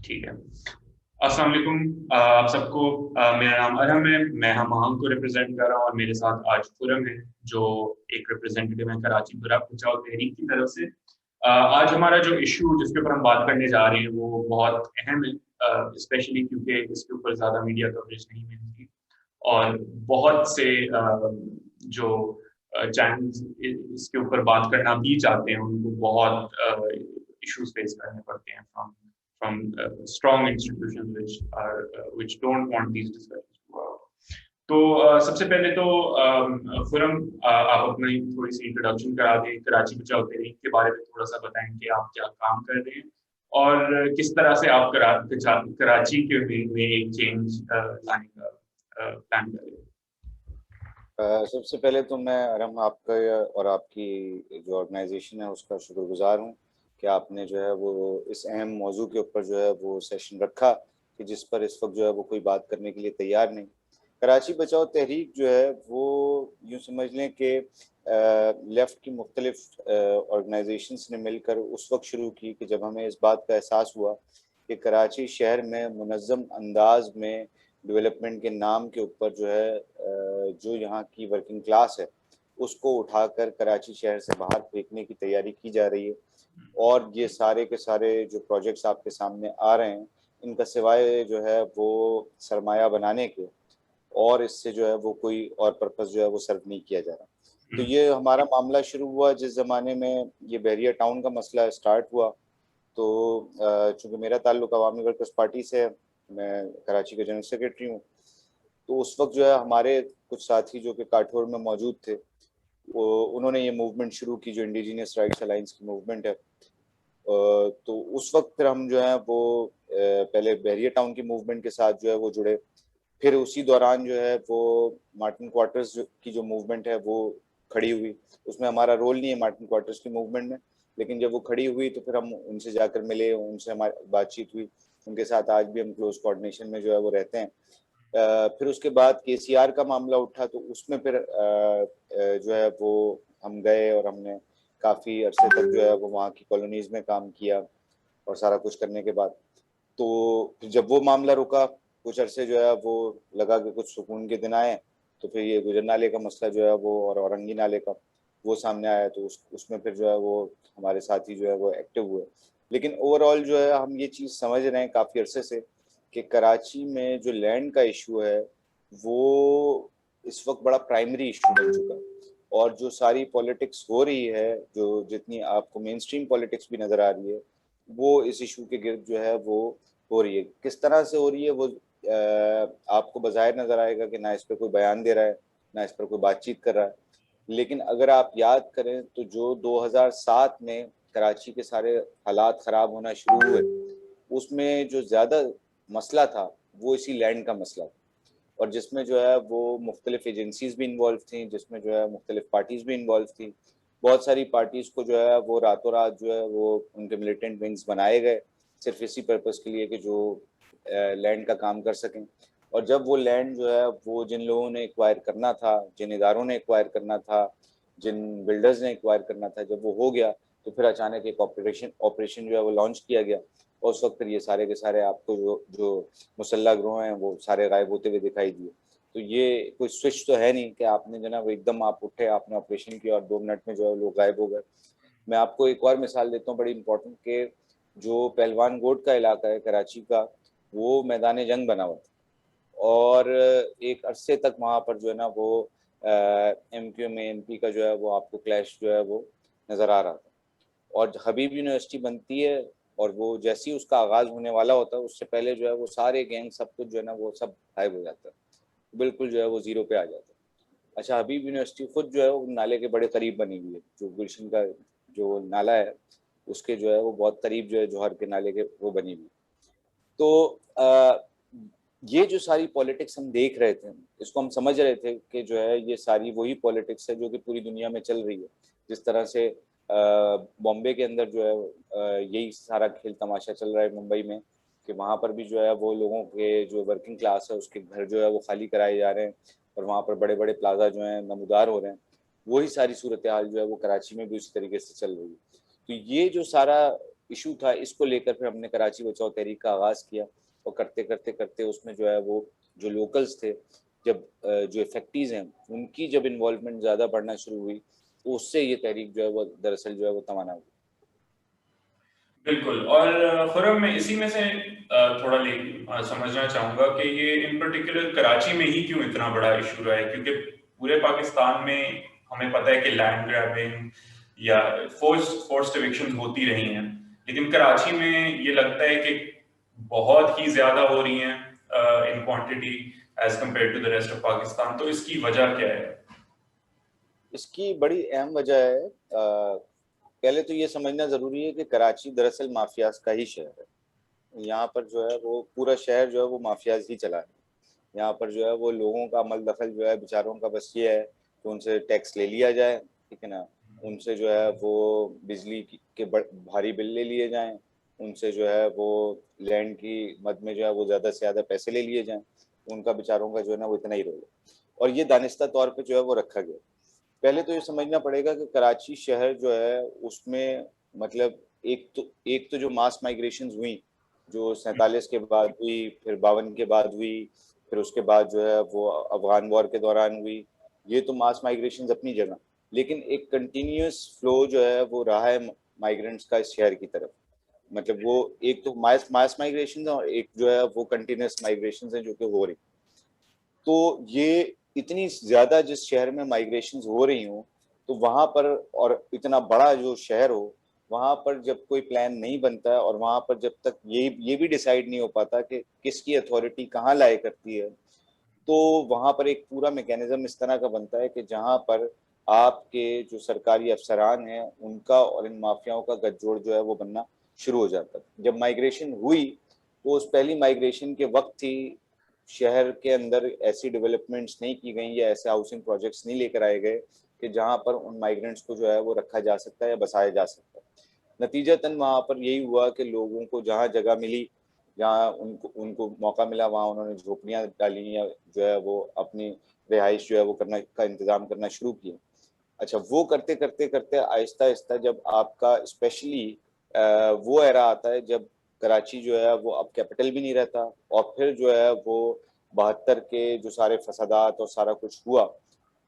ठीक है। अस्सलाम वालेकुम आप सबको। मेरा नाम अरहम है, मैं हमाम को रिप्रेजेंट कर रहा हूँ और मेरे साथ आज खुरम है जो एक रिप्रेजेंटेटिव है कराची बचाओ तहरीक की तरफ से। आज हमारा जो इशू जिसके ऊपर हम बात करने जा रहे हैं वो बहुत अहम है, स्पेशली क्योंकि इसके ऊपर ज़्यादा मीडिया कवरेज नहीं मिलती और बहुत से जो चैनल्स इसके ऊपर बात करना भी चाहते हैं उनको बहुत इश्यूज फेस करने पड़ते हैं from strong institutions which don't want these discussions to go out. तो सबसे पहले तो खुरम आप अपनी थोड़ी सी इंट्रोडक्शन करा दें, कराची बचाओ तहरीक के बारे में थोड़ा सा बताएं कि आप क्या काम कर रहे हैं और किस तरह से आप कराची के में एक चेंज लाने का प्लान कर रहे हैं। सबसे पहले तो मैं अरहम आपका और आपकी जो ऑर्गेनाइजेशन है उसका शुक्रगुजार हूँ कि आपने जो है वो इस अहम मौजू के ऊपर जो है वो सेशन रखा कि जिस पर इस वक्त जो है वो कोई बात करने के लिए तैयार नहीं। कराची बचाओ तहरीक जो है वो यूँ समझ लें कि लेफ़्ट की मुख्तलिफ ऑर्गेनाइजेशंस ने मिलकर उस वक्त शुरू की कि जब हमें इस बात का एहसास हुआ कि कराची शहर में मुनज़्ज़म अंदाज में डेवलपमेंट के नाम के ऊपर जो है जो यहाँ की वर्किंग क्लास है उसको उठाकर कराची शहर से बाहर फेंकने की तैयारी की जा रही है। और ये सारे के सारे जो प्रोजेक्ट्स आपके सामने आ रहे हैं इनका सिवाय जो है वो सरमाया बनाने के और इससे जो है वो कोई और पर्पस जो है वो सर्व नहीं किया जा रहा। तो ये हमारा मामला शुरू हुआ जिस ज़माने में ये बहरिया टाउन का मसला स्टार्ट हुआ। तो चूँकि मेरा ताल्लुक अवामी वर्कर्स पार्टी से है, मैं कराची का जनरल सेक्रेटरी हूँ। तो उस वक्त जो है हमारे कुछ साथी जो कि काठौर में मौजूद थे वो उन्होंने ये मूवमेंट शुरू की जो इंडिजिनियस राइट्स अलायंस की मूवमेंट है। तो उस वक्त फिर हम जो है वो पहले बहरिया टाउन की मूवमेंट के साथ जो है वो जुड़े। फिर उसी दौरान जो है वो मार्टिन क्वार्टर्स की जो मूवमेंट है वो खड़ी हुई। उसमें हमारा रोल नहीं है मार्टिन क्वार्टर्स की मूवमेंट में, लेकिन जब वो खड़ी हुई तो फिर हम उनसे जाकर मिले, उनसे हमारी बातचीत हुई। उनके साथ आज भी हम क्लोज कोऑर्डिनेशन में जो है वो रहते हैं। फिर उसके बाद केसीआर का मामला उठा तो उसमें फिर जो है वो हम गए और हमने काफ़ी अरसे तक जो है वो वहाँ की कॉलोनीज़ में काम किया। और सारा कुछ करने के बाद तो जब वो मामला रुका कुछ अरसे जो है वो लगा कि कुछ सुकून के दिन आए, तो फिर ये गुजर नाले का मसला जो है वो और औरंगी नाले का वो सामने आया। तो उसमें फिर जो है वो हमारे साथी जो है वो एक्टिव हुए। लेकिन ओवरऑल जो है हम ये चीज़ समझ रहे हैं काफ़ी अरसे से कि कराची में जो लैंड का इशू है वो इस वक्त बड़ा प्राइमरी इशू बन चुका है। और जो सारी पॉलिटिक्स हो रही है, जो जितनी आपको मेन स्ट्रीम पॉलिटिक्स भी नज़र आ रही है, वो इस इशू के गिर्द जो है वो हो रही है। किस तरह से हो रही है वो आपको बज़ाहिर नज़र आएगा कि ना इस पर कोई बयान दे रहा है, ना इस पर कोई बातचीत कर रहा है। लेकिन अगर आप याद करें तो जो 2007 में कराची के सारे हालात ख़राब होना शुरू हुए, उसमें जो ज़्यादा मसला था वो इसी लैंड का मसला था। और जिसमें जो है वो मुख्तलिफ एजेंसीज भी इन्वॉल्व थी, जिसमें जो है मुख्तलिफ पार्टीज़ भी इन्वॉल्व थी। बहुत सारी पार्टीज़ को जो है वो रातों रात जो है वो उनके मिलिटेंट विंग्स बनाए गए सिर्फ इसी पर्पज़ के लिए कि जो लैंड का काम कर सकें। और जब वो लैंड जो है वो जिन लोगों ने एक्वायर करना था, जिन इदारों ने एक्वायर करना था, जिन बिल्डर्स ने एक्वायर करना था, जब वो हो गया तो फिर अचानक एक ऑपरेशन जो है वो लॉन्च किया गया। और उस वक्त फिर ये सारे के सारे आपको जो जो मुसल्ला गिरोह हैं वो सारे गायब होते हुए दिखाई दिए। तो ये कोई स्विच तो है नहीं कि आपने जो ना वो एकदम आप उठे, आपने ऑपरेशन किया और 2 मिनट में जो है लोग गायब हो गए। मैं आपको एक और मिसाल देता हूँ बड़ी इंपॉर्टेंट कि जो पहलवान गोट का इलाका है कराची का, वो मैदान जंग बना हुआ था। और एक अरसे तक वहाँ पर जो है ना वो MQ में MP का जो है वो आपको क्लैश जो है वो नज़र आ रहा था। और हबीब यूनिवर्सिटी बनती है और वो जैसे ही उसका आगाज़ होने वाला होता है उससे पहले जो है वो सारे गैंग सब कुछ जो है ना वो सब गायब हो जाता है, बिल्कुल जो है वो ज़ीरो पे आ जाता है। अच्छा, हबीब यूनिवर्सिटी खुद जो है वो नाले के बड़े करीब बनी हुई है। जो गुलशन का जो नाला है उसके जो है वो बहुत करीब जो है जौहर के नाले के वो बनी हुई। तो ये जो सारी पॉलिटिक्स हम देख रहे थे, इसको हम समझ रहे थे कि जो है ये सारी वही पॉलिटिक्स है जो कि पूरी दुनिया में चल रही है। जिस तरह से बॉम्बे के अंदर जो है यही सारा खेल तमाशा चल रहा है मुंबई में, कि वहाँ पर भी जो है वो लोगों के जो वर्किंग क्लास है उसके घर जो है वो खाली कराए जा रहे हैं और वहाँ पर बड़े बड़े प्लाजा जो हैं नमूदार हो रहे हैं। वही सारी सूरत हाल जो है वो कराची में भी उसी तरीके से चल रही है। तो ये जो सारा इशू था, इसको लेकर फिर हमने कराची बचाओ तहरीक का आगाज़ किया और करते करते करते उसमें जो है वो जो लोकल्स थे, जब जो इफेक्टीज हैं उनकी जब इन्वॉल्वमेंट ज़्यादा बढ़ना शुरू हुई तो उससे ये तहरीक जो है वो दरअसल जो है वो तवाना हुई। बिल्कुल। और खुरम मैं इसी में से थोड़ा समझना चाहूँगा कि ये इन पर्टिकुलर कराची में ही क्यों इतना बड़ा इशू रहा है, क्योंकि पूरे पाकिस्तान में हमें पता है कि लैंड ग्रैबिंग या फोर्स्ड एविक्शन होती रही हैं, लेकिन कराची में ये लगता है कि बहुत ही ज्यादा हो रही हैं in quantity as compare to the rest of Pakistan. तो इसकी वजह क्या है? इसकी बड़ी अहम वजह है, पहले तो ये समझना ज़रूरी है कि कराची दरअसल माफियाज का ही शहर है। यहाँ पर जो है वो पूरा शहर जो है वो माफियाज ही चला है। यहाँ पर जो है वो लोगों का अमल दखल जो है बेचारों का बस ये है कि उनसे टैक्स ले लिया जाए, ठीक है ना, उनसे जो है वो बिजली के भारी बिल ले लिए जाएं, उनसे जो है वो लैंड की मद में जो है वो ज़्यादा से ज़्यादा पैसे ले लिए जाएं, उनका बेचारों का जो है ना वो इतना ही रोल है और ये दानिस्ता तौर पे जो है वो रखा गया। पहले तो ये समझना पड़ेगा कि कराची शहर जो है उसमें मतलब एक तो जो मास माइग्रेशन हुई जो 47 के बाद हुई, फिर 52 के बाद हुई, फिर उसके बाद जो है वो अफगान वॉर के दौरान हुई, ये तो मास माइग्रेशन अपनी जगह, लेकिन एक कंटिन्यूस फ्लो जो है वो रहा है माइग्रेंट्स का इस शहर की तरफ। मतलब वो एक तो मास मास माइग्रेशन है और एक जो है वो कंटिन्यूस माइग्रेशन है जो कि हो रही। तो ये इतनी ज्यादा जिस शहर में माइग्रेशन हो रही हो तो वहां पर, और इतना बड़ा जो शहर हो वहां पर जब कोई प्लान नहीं बनता है और वहां पर जब तक ये भी डिसाइड नहीं हो पाता कि किसकी अथॉरिटी कहाँ लाए करती है, तो वहां पर एक पूरा मैकेनिज्म इस तरह का बनता है कि जहां पर आपके जो सरकारी अफसरान हैं उनका और इन माफियाओं का गठजोड़ जो है वो बनना शुरू हो जाता है। जब माइग्रेशन हुई तो उस पहली माइग्रेशन के वक्त ही शहर के अंदर ऐसी डेवलपमेंट्स नहीं की गई या ऐसे हाउसिंग प्रोजेक्ट्स नहीं लेकर आए गए कि जहां पर उन माइग्रेंट्स को जो है वो रखा जा सकता है या बसाया जा सकता है। नतीजतन वहां पर यही हुआ कि लोगों को जहां जगह मिली, जहाँ उनको उनको मौका मिला, वहाँ उन्होंने झोपड़ियाँ डाली या जो है वो अपनी रिहाइश जो है वो करना का इंतजाम करना शुरू किया। अच्छा, वो करते करते करते आहिस्ता आहिस्ता जब आपका स्पेशली वो एरा आता है जब कराची जो है वो अब कैपिटल भी नहीं रहता और फिर जो है वो 72 के जो सारे फसादात और सारा कुछ हुआ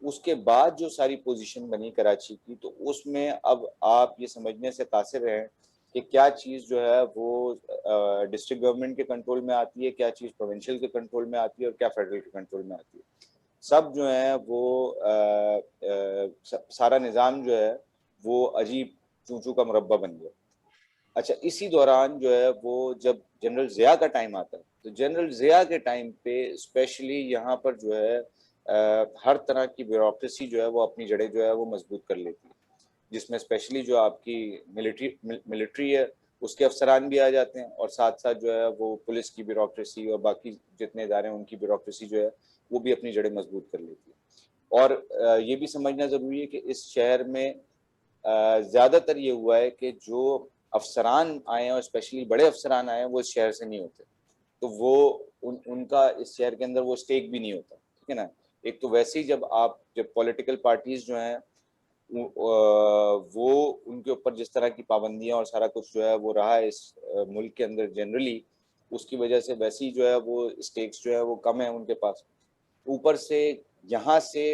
उसके बाद जो सारी पोजीशन बनी कराची की, तो उसमें अब आप ये समझने से कासिर हैं कि क्या चीज़ जो है वो डिस्ट्रिक्ट गवर्नमेंट के कंट्रोल में आती है, क्या चीज़ प्रोविंशियल के कंट्रोल में आती है और क्या फेडरल के कंट्रोल में आती है। सब जो है वो सारा निज़ाम जो है वो अजीब चूचू का मुरब्बा बन गया। अच्छा, इसी दौरान जो है वो जब जनरल ज़िया का टाइम आता है तो जनरल ज़िया के टाइम पे स्पेशली यहाँ पर जो है हर तरह की ब्यूरोक्रेसी जो है वो अपनी जड़ें जो है वो मजबूत कर लेती है, जिसमें स्पेशली जो आपकी मिलिट्री है उसके अफसरान भी आ जाते हैं और साथ साथ जो है वो पुलिस की ब्यूरोक्रेसी और बाकी जितने इदारे हैं उनकी ब्यूरोक्रेसी जो है वो भी अपनी जड़ें मजबूत कर लेती है। और ये भी समझना ज़रूरी है कि इस शहर में ज़्यादातर ये हुआ है कि जो अफसरान आए हैं और स्पेशली बड़े अफसरान आए हैं वो इस शहर से नहीं होते, तो वो उनका इस शहर के अंदर वो स्टेक भी नहीं होता, ठीक है ना। एक तो वैसे ही जब पॉलिटिकल पार्टीज जो हैं वो उनके ऊपर जिस तरह की पाबंदियां और सारा कुछ जो है वो रहा है इस मुल्क के अंदर जनरली, उसकी वजह से वैसे ही जो है वो स्टेक्स जो है वो कम है उनके पास। ऊपर से यहाँ से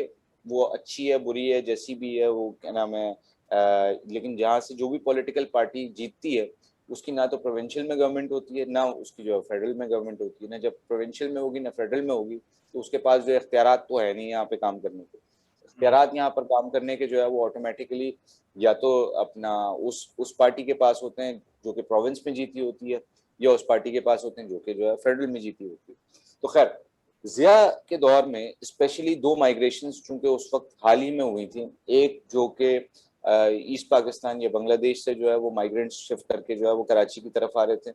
वो अच्छी है बुरी है जैसी भी है वो क्या नाम है, लेकिन जहाँ से जो भी पॉलिटिकल पार्टी जीतती है उसकी ना तो प्रोविंशियल में गवर्नमेंट होती है ना उसकी जो फेडरल में गवर्नमेंट होती है। ना जब प्रोविंशियल में होगी ना फेडरल में होगी तो उसके पास जो इख्तियारात तो है नहीं यहाँ पे काम करने के। इख्तियारात यहाँ पर काम करने के जो है वो ऑटोमेटिकली या तो अपना उस पार्टी के पास होते हैं जो कि प्रोविंस में जीती होती है या उस पार्टी के पास होते हैं जो कि जो है फेडरल में जीती होती है। तो खैर जिया के दौर में स्पेशली दो माइग्रेशन चूंकि उस वक्त हाल ही में हुई थी, एक जो कि ईस्ट पाकिस्तान या बांग्लादेश से जो है वो माइग्रेंट्स शिफ्ट करके जो है वो कराची की तरफ आ रहे थे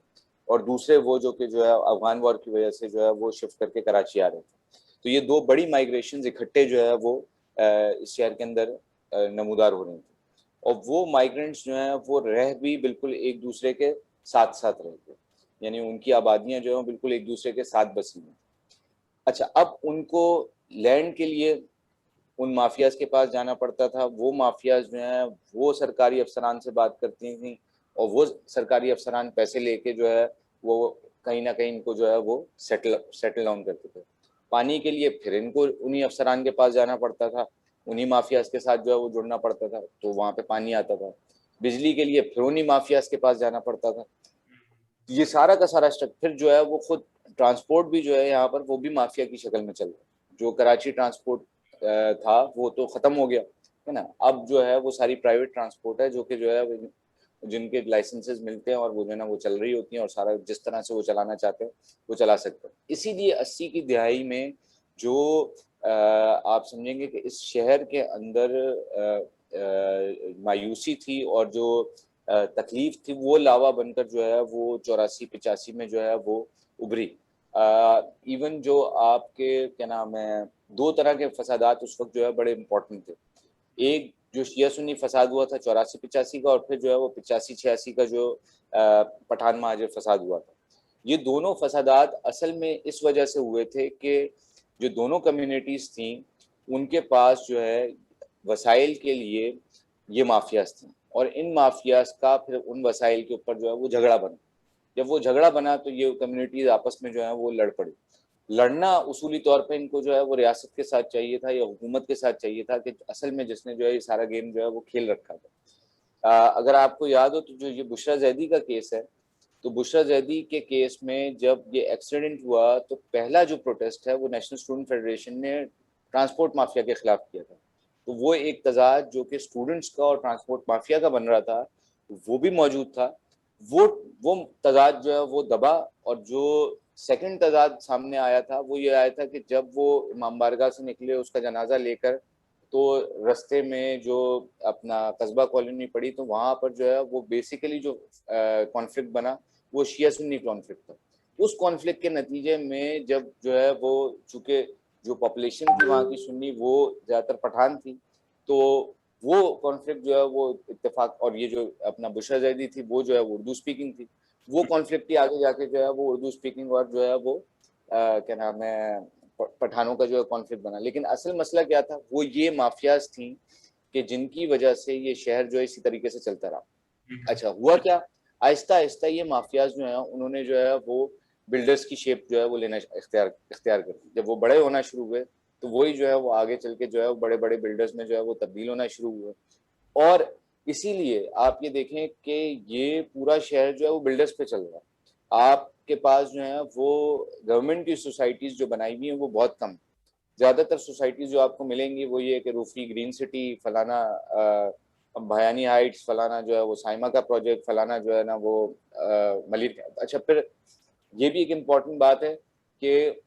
और दूसरे वो जो कि जो है अफगान वॉर की वजह से जो है वो शिफ्ट करके कराची आ रहे थे। तो ये दो बड़ी माइग्रेशन इकट्ठे जो है वो इस शहर के अंदर नमूदार हो रही थी और वो माइग्रेंट्स जो हैं वो रह भी बिल्कुल एक दूसरे के साथ साथ रहे थे, यानी उनकी आबादियां जो है बिल्कुल एक दूसरे के साथ बसी हैं। अच्छा, अब उनको लैंड के लिए उन माफियाज के पास जाना पड़ता था, वो माफियाज जो हैं वो सरकारी अफसरान से बात करती थी और वो सरकारी अफसरान पैसे लेके जो है वो कहीं ना कहीं इनको जो है वो सेटल डाउन करते थे। पानी के लिए फिर इनको उन्हीं अफसरान के पास जाना पड़ता था, उन्हीं माफियाज के साथ जो है वो जुड़ना पड़ता था, तो वहाँ पे पानी आता था। बिजली के लिए फिर उन्हीं माफियाज के पास जाना पड़ता था। ये सारा का सारा स्ट्रक्चर जो है वो खुद ट्रांसपोर्ट भी जो है यहाँ पर वो भी माफिया की शक्ल में चल रहा है। जो कराची ट्रांसपोर्ट था वो तो खत्म हो गया है ना, अब जो है वो सारी प्राइवेट ट्रांसपोर्ट है जो कि जो है जिनके लाइसेंसेस मिलते हैं और वो जो है ना वो चल रही होती हैं और सारा जिस तरह से वो चलाना चाहते हैं वो चला सकते हैं। इसीलिए 80 की दिहाई में जो आप समझेंगे कि इस शहर के अंदर मायूसी थी और जो तकलीफ थी वो लावा बनकर जो है वो 84-85 में जो है वो उभरी। इवन जो आपके क्या नाम है, दो तरह के फसादात उस वक्त जो है बड़े इंपॉर्टेंट थे। एक जो शिया सुन्नी फसाद हुआ था 84-85 का, और फिर जो है वो 85-86 का जो पठान महाजिर फसाद हुआ था। ये दोनों फसादात असल में इस वजह से हुए थे कि जो दोनों कम्युनिटीज थी उनके पास जो है वसाइल के लिए ये माफियाज थी, और इन माफियाज का फिर उन वसाइल के ऊपर जो है वो झगड़ा बना। जब वो झगड़ा बना तो ये कम्युनिटीज आपस में जो है वो लड़ पड़ी। लड़ना उसूली तौर पे इनको जो है वो रियासत के साथ चाहिए था या हुकूमत के साथ चाहिए था, कि असल में जिसने जो है ये सारा गेम जो है वो खेल रखा था। अगर आपको याद हो तो जो ये बुशरा जैदी का केस है, तो बुशरा जैदी के केस में जब ये एक्सीडेंट हुआ तो पहला जो प्रोटेस्ट है वो नेशनल स्टूडेंट फेडरेशन ने ट्रांसपोर्ट माफिया के खिलाफ किया था। तो वो एक तजाद जो कि स्टूडेंट्स का और ट्रांसपोर्ट माफिया का बन रहा था वो भी मौजूद था। वो वो तजाद जो है वो दबा, और जो सेकंड तजाद सामने आया था वो ये आया था कि जब वो इमाम बारगाह से निकले उसका जनाजा लेकर, तो रास्ते में जो अपना कस्बा कॉलोनी पड़ी तो वहाँ पर जो है वो बेसिकली जो कॉन्फ्लिक्ट बना वो शिया सुन्नी कॉन्फ्लिक्ट था। उस कॉन्फ्लिक्ट के नतीजे में जब जो है वो चूंकि जो पॉपुलेशन थी वहाँ की सुन्नी वो ज़्यादातर पठान थी, तो वो कॉन्फ्लिक्ट जो है वो इत्तेफाक, और ये जो अपना बुशरा जैदी थी वो जो है वो उर्दू स्पीकिंग थी, वो कॉन्फ्लिक्ट ही आगे जाके जो है वो उर्दू स्पीकिंग और जो है वो क्या नाम है पठानों का जो है कॉन्फ्लिक्ट बना। लेकिन असल मसला क्या था, वो ये माफियाज थी कि जिनकी वजह से ये शहर जो है इसी तरीके से चलता रहा। अच्छा हुआ क्या, आहिस्ता आहिस्ता ये माफियाज जो है उन्होंने जो है वो बिल्डर्स की शेप जो है वो लेना इख्तियार कर दी। जब वो बड़े होना शुरू हुए तो वही जो है वो आगे चल के जो है वो बड़े बड़े बिल्डर्स में जो है वो तब्दील होना शुरू हुए। और इसीलिए आप ये देखें कि ये पूरा शहर जो है वो बिल्डर्स पे चल रहा है। आपके पास जो है वो गवर्नमेंट की सोसाइटीज जो बनाई हुई हैं वो बहुत कम। ज़्यादातर सोसाइटीज जो आपको मिलेंगी वो ये कि रूफी ग्रीन सिटी, फलाना भयानी हाइट्स, फलाना जो है वो साइमा का प्रोजेक्ट, फलाना जो है ना वो मलिर। अच्छा फिर ये भी एक इम्पॉर्टेंट बात है कि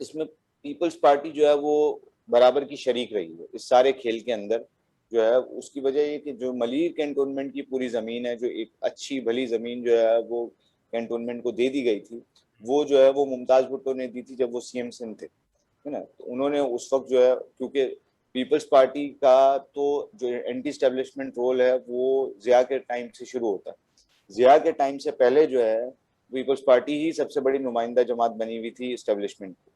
इसमें पीपल्स पार्टी जो है वो बराबर की शरीक रही है इस सारे खेल के अंदर। जो है उसकी वजह ये कि जो मलिर कैंटोनमेंट की पूरी ज़मीन है, जो एक अच्छी भली ज़मीन जो है वो कैंटोनमेंट को दे दी गई थी, वो जो है वो मुमताज़ भुट्टो ने दी थी जब वो सीएम सिंध थे, है ना। तो उन्होंने उस वक्त जो है, क्योंकि पीपल्स पार्टी का तो जो एंटी स्टैब्लिशमेंट रोल है वो जिया के टाइम से शुरू होता है। जिया के टाइम से पहले जो है पीपल्स पार्टी ही सबसे बड़ी नुमाइंदा जमात बनी हुई थी इस्टेब्लिशमेंट की।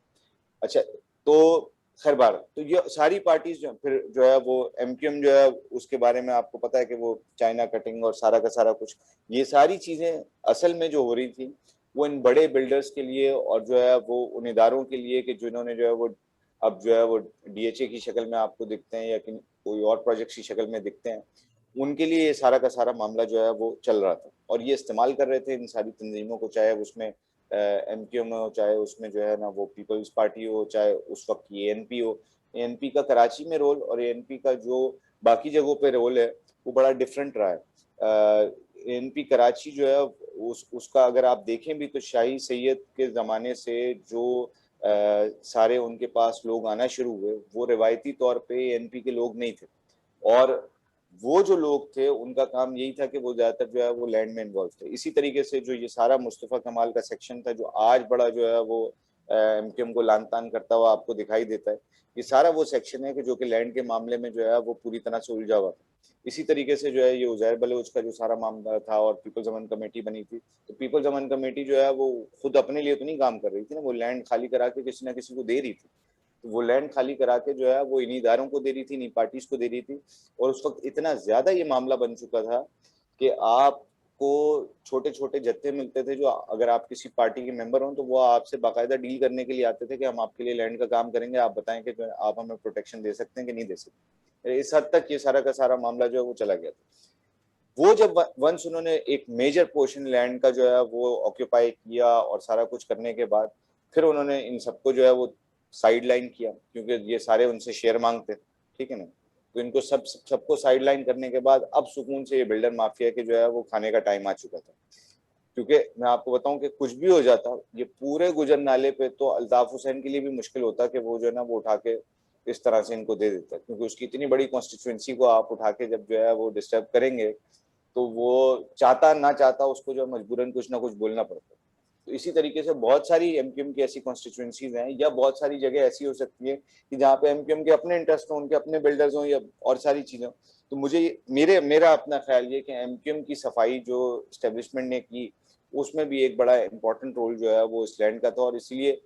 अच्छा तो खैर बार तो ये सारी पार्टीज जो फिर जो है वो एमक्यूएम जो है उसके बारे में आपको पता है कि वो चाइना कटिंग और सारा का सारा कुछ, ये सारी चीजें असल में जो हो रही थी वो इन बड़े बिल्डर्स के लिए और जो है वो उन इदारों के लिए कि जिन्होंने जो है वो अब जो है वो डीएचए की शक्ल में आपको दिखते हैं या कोई और प्रोजेक्ट की शक्ल में दिखते हैं, उनके लिए ये सारा का सारा मामला जो है वो चल रहा था। और ये इस्तेमाल कर रहे थे इन सारी तंजीमों को, चाहे उसमें एमक्यूएम हो, चाहे उसमें जो है ना वो पीपल्स पार्टी हो, चाहे उस वक्त की एएनपी हो। एएनपी का कराची में रोल और एएनपी का जो बाकी जगहों पे रोल है वो बड़ा डिफरेंट रहा है। एएनपी कराची जो है उसका अगर आप देखें भी तो शाही सैयद के ज़माने से जो सारे उनके पास लोग आना शुरू हुए वो रिवायती तौर पे एएनपी के लोग नहीं थे, और वो जो लोग थे उनका काम यही था कि वो ज्यादातर जो है वो लैंड में इन्वॉल्व थे। इसी तरीके से जो ये सारा मुस्तफ़ा कमाल का सेक्शन था जो आज बड़ा जो है वो एमक्यूएम को लान तान करता हुआ आपको दिखाई देता है, ये सारा वो सेक्शन है कि जो कि लैंड के मामले में जो है वो पूरी तरह से उलझा हुआ था। इसी तरीके से जो है ये उजैर बलोच का जो सारा मामला था और पीपल्स अमन कमेटी बनी थी, तो पीपल्स अमन कमेटी जो है वो खुद अपने लिए तो नहीं काम कर रही थी ना, वो लैंड खाली करा के किसी ना किसी को दे रही थी। तो वो लैंड खाली करा के जो है वो इन्हीं इदारों को दे रही थी, इन्हीं पार्टीज को दे रही थी। और उस वक्त इतना ज्यादा ये मामला बन चुका था कि आप आपको छोटे छोटे जत्थे मिलते थे, जो अगर आप किसी पार्टी के मेंबर हो तो वो आपसे बाकायदा डील करने के लिए आते थे कि हम आपके लिए लैंड का काम करेंगे, आप बताएं कि आप हमें प्रोटेक्शन दे सकते हैं कि नहीं दे सकते। इस हद तक ये सारा का सारा मामला जो है वो चला गया था। वो जब वंस उन्होंने एक मेजर पोर्शन लैंड का जो है वो ऑक्यूपाई किया और सारा कुछ करने के बाद फिर उन्होंने इन सबको जो है वो साइड लाइन किया, क्योंकि ये सारे उनसे शेयर मांगते, ठीक है ना। तो इनको सबको साइड लाइन करने के बाद अब सुकून से ये बिल्डर माफिया के जो है वो खाने का टाइम आ चुका था। क्योंकि मैं आपको बताऊं कि कुछ भी हो जाता, ये पूरे गुजर नाले पे तो अल्ताफ हुसैन के लिए भी मुश्किल होता कि वो जो है ना वो उठा के इस तरह से इनको दे देता, क्योंकि उसकी इतनी बड़ी कॉन्स्टिट्यूएंसी को आप उठा के जब जो है वो डिस्टर्ब करेंगे तो वो चाहता ना चाहता उसको जो मजबूरन कुछ ना कुछ बोलना पड़ता है। तो इसी तरीके से बहुत सारी एमक्यूएम की ऐसी कॉन्स्टिट्यूएंसीज हैं, या बहुत सारी जगह ऐसी हो सकती है कि जहाँ पे एमक्यूएम के अपने इंटरेस्ट हों, उनके अपने बिल्डर्स हों या और सारी चीजें। तो मुझे मेरा अपना ख्याल ये कि एमक्यूएम की सफाई जो स्टेब्लिशमेंट ने की उसमें भी एक बड़ा इंपॉर्टेंट रोल जो है वो इस लैंड का था, और इसलिए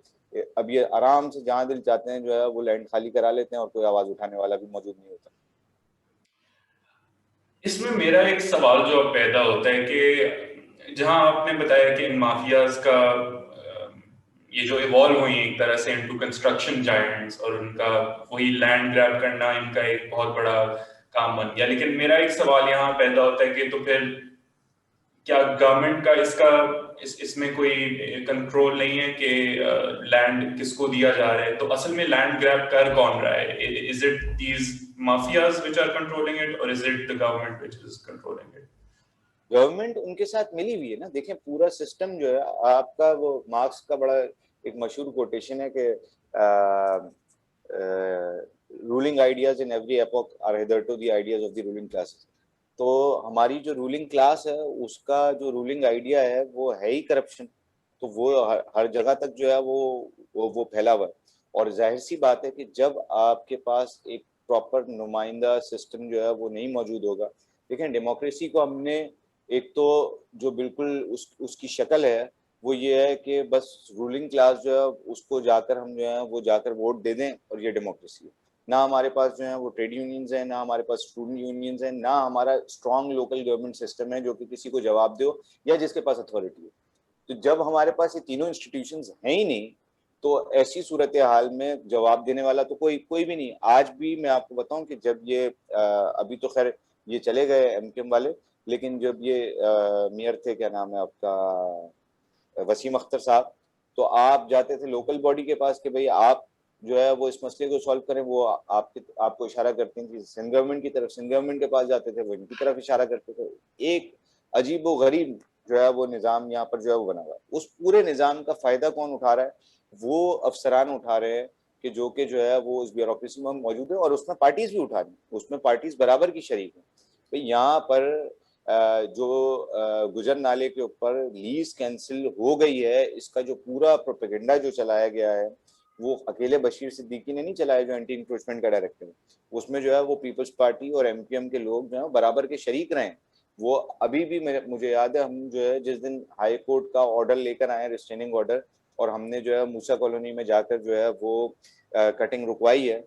अब ये आराम से जहाँ दिल चाहते हैं जो है वो लैंड खाली करा लेते हैं और कोई आवाज उठाने वाला भी मौजूद नहीं होता। इसमें मेरा एक सवाल जो अब पैदा होता है कि जहां आपने बताया कि इन माफियाज का ये जो इवॉल्व हुई एक तरह से इनटू कंस्ट्रक्शन जायंट्स और उनका वही लैंड ग्रैब करना इनका एक बहुत बड़ा काम बन गया, लेकिन मेरा एक सवाल यहाँ पैदा होता है कि तो फिर क्या गवर्नमेंट का इसमें कोई कंट्रोल नहीं है कि लैंड किसको दिया जा रहा है? तो असल में लैंड ग्रैब कर कौन रहा है? Is it these mafias which are controlling it और is it the government which is controlling it? Government उनके साथ मिली हुई है ना। देखें पूरा सिस्टम जो है आपका, वो मार्क्स का बड़ा एक मशहूर कोटेशन है कि ruling ideas in every epoch are hitherto the ideas of the ruling classes. तो हमारी जो रूलिंग क्लास है उसका जो रूलिंग आइडिया है वो है ही करप्शन। तो वो हर जगह तक जो है वो फैला हुआ है। और जाहिर सी बात है कि जब आपके पास एक प्रॉपर नुमाइंदा सिस्टम जो है वो नहीं मौजूद होगा। देखें डेमोक्रेसी को हमने एक तो जो बिल्कुल उसकी शक्ल है वो ये है कि बस रूलिंग क्लास जो है उसको जाकर हम जो है वो जाकर वोट दे दें और ये डेमोक्रेसी है। ना हमारे पास जो है वो ट्रेड यूनियंस हैं, ना हमारे पास स्टूडेंट यूनियंस हैं, ना हमारा स्ट्रॉन्ग लोकल गवर्नमेंट सिस्टम है जो कि किसी को जवाब दो या जिसके पास अथॉरिटी है। तो जब हमारे पास ये तीनों इंस्टीट्यूशंस हैं ही नहीं, तो ऐसी सूरत हाल में जवाब देने वाला तो कोई कोई भी नहीं। आज भी मैं आपको बताऊं कि जब ये अभी तो खैर ये चले गए एमकेएम वाले, लेकिन जब ये मेयर थे, क्या नाम है आपका, वसीम अख्तर साहब, तो आप जाते थे लोकल बॉडी के पास कि भाई आप जो है वो इस मसले को सॉल्व करें, वो आपको इशारा करती थी सिंध गवर्नमेंट की तरफ। सिंध गवर्नमेंट के पास जाते थे वो इनकी तरफ इशारा करते थे। एक अजीब व गरीब जो है वो निज़ाम यहाँ पर जो है वो बना हुआ है। उस पूरे निज़ाम का फायदा कौन उठा रहा है? वो अफसरान उठा रहे हैं कि जो है वो उस ब्यूरोक्रेसी में मौजूद है, और उसमें पार्टीज भी उठा रही हैं, उसमें पार्टीज बराबर की शरीक हैं। तो यहाँ पर जो गुजर नाले के ऊपर लीज कैंसिल हो गई है, इसका जो पूरा प्रोपेगेंडा जो चलाया गया है वो अकेले बशीर सिद्दीकी ने नहीं चलाया जो एंटी इंक्रोचमेंट का डायरेक्टर है। उसमें जो है वो पीपल्स पार्टी और एमपीएम के लोग जो है बराबर के शरीक रहे हैं। वो अभी भी मुझे याद है, हम जो है जिस दिन हाई कोर्ट का ऑर्डर लेकर आए, रिस्ट्रेनिंग ऑर्डर, और हमने जो है मूसा कॉलोनी में जाकर जो है वो कटिंग रुकवाई है,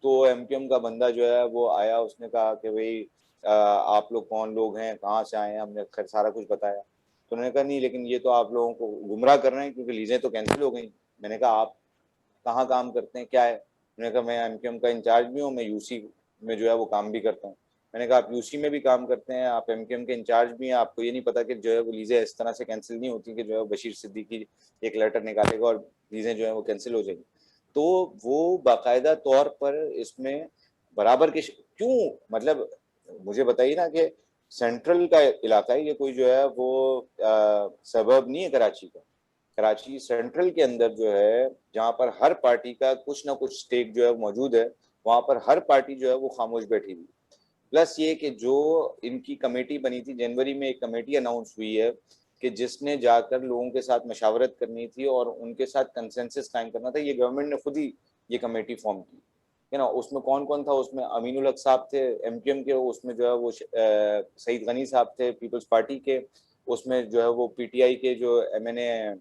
तो एमपीएम का बंदा जो है वो आया, उसने कहा कि भाई आप लोग कौन लोग हैं, कहाँ से आए हैं। हमने खैर सारा कुछ बताया, तो उन्होंने कहा नहीं लेकिन ये तो आप लोगों को गुमराह कर रहे हैं क्योंकि लीजें तो कैंसिल हो गई। मैंने कहा आप कहाँ काम करते हैं, क्या है? उन्होंने कहा मैं एमकेएम का इंचार्ज भी हूँ, मैं यूसी में जो है वो काम भी करता हूँ। मैंने कहा आप यूसी में भी काम करते हैं, आप एमकेएम के इंचार्ज भी हैं, आपको ये नहीं पता कि जो है वो लीजें इस तरह से कैंसिल नहीं होती कि जो है बशीर सिद्दीकी एक लेटर निकालेगा और लीजें जो है वो कैंसिल हो जाएंगी। तो वो बाकायदा तौर पर इसमें बराबर के क्यों, मतलब मुझे बताइए ना कि सेंट्रल का इलाका है ये, कोई जो है वो सबब नहीं है कराची का। कराची सेंट्रल के अंदर जो है जहाँ पर हर पार्टी का कुछ ना कुछ स्टेक जो है मौजूद है, वहां पर हर पार्टी जो है वो खामोश बैठी हुई। प्लस ये कि जो इनकी कमेटी बनी थी जनवरी में, एक कमेटी अनाउंस हुई है कि जिसने जाकर लोगों के साथ मशावरत करनी थी और उनके साथ कंसेंसस कायम करना था। ये गवर्नमेंट ने खुद ही ये कमेटी फॉर्म की है ना। उसमें कौन कौन था? उसमें अमीनुल हक साहब थे एमकेएम के, उसमें जो है वो सईद गनी साहब थे पीपल्स पार्टी के, उसमें जो है वो पीटीआई के जो एमएनए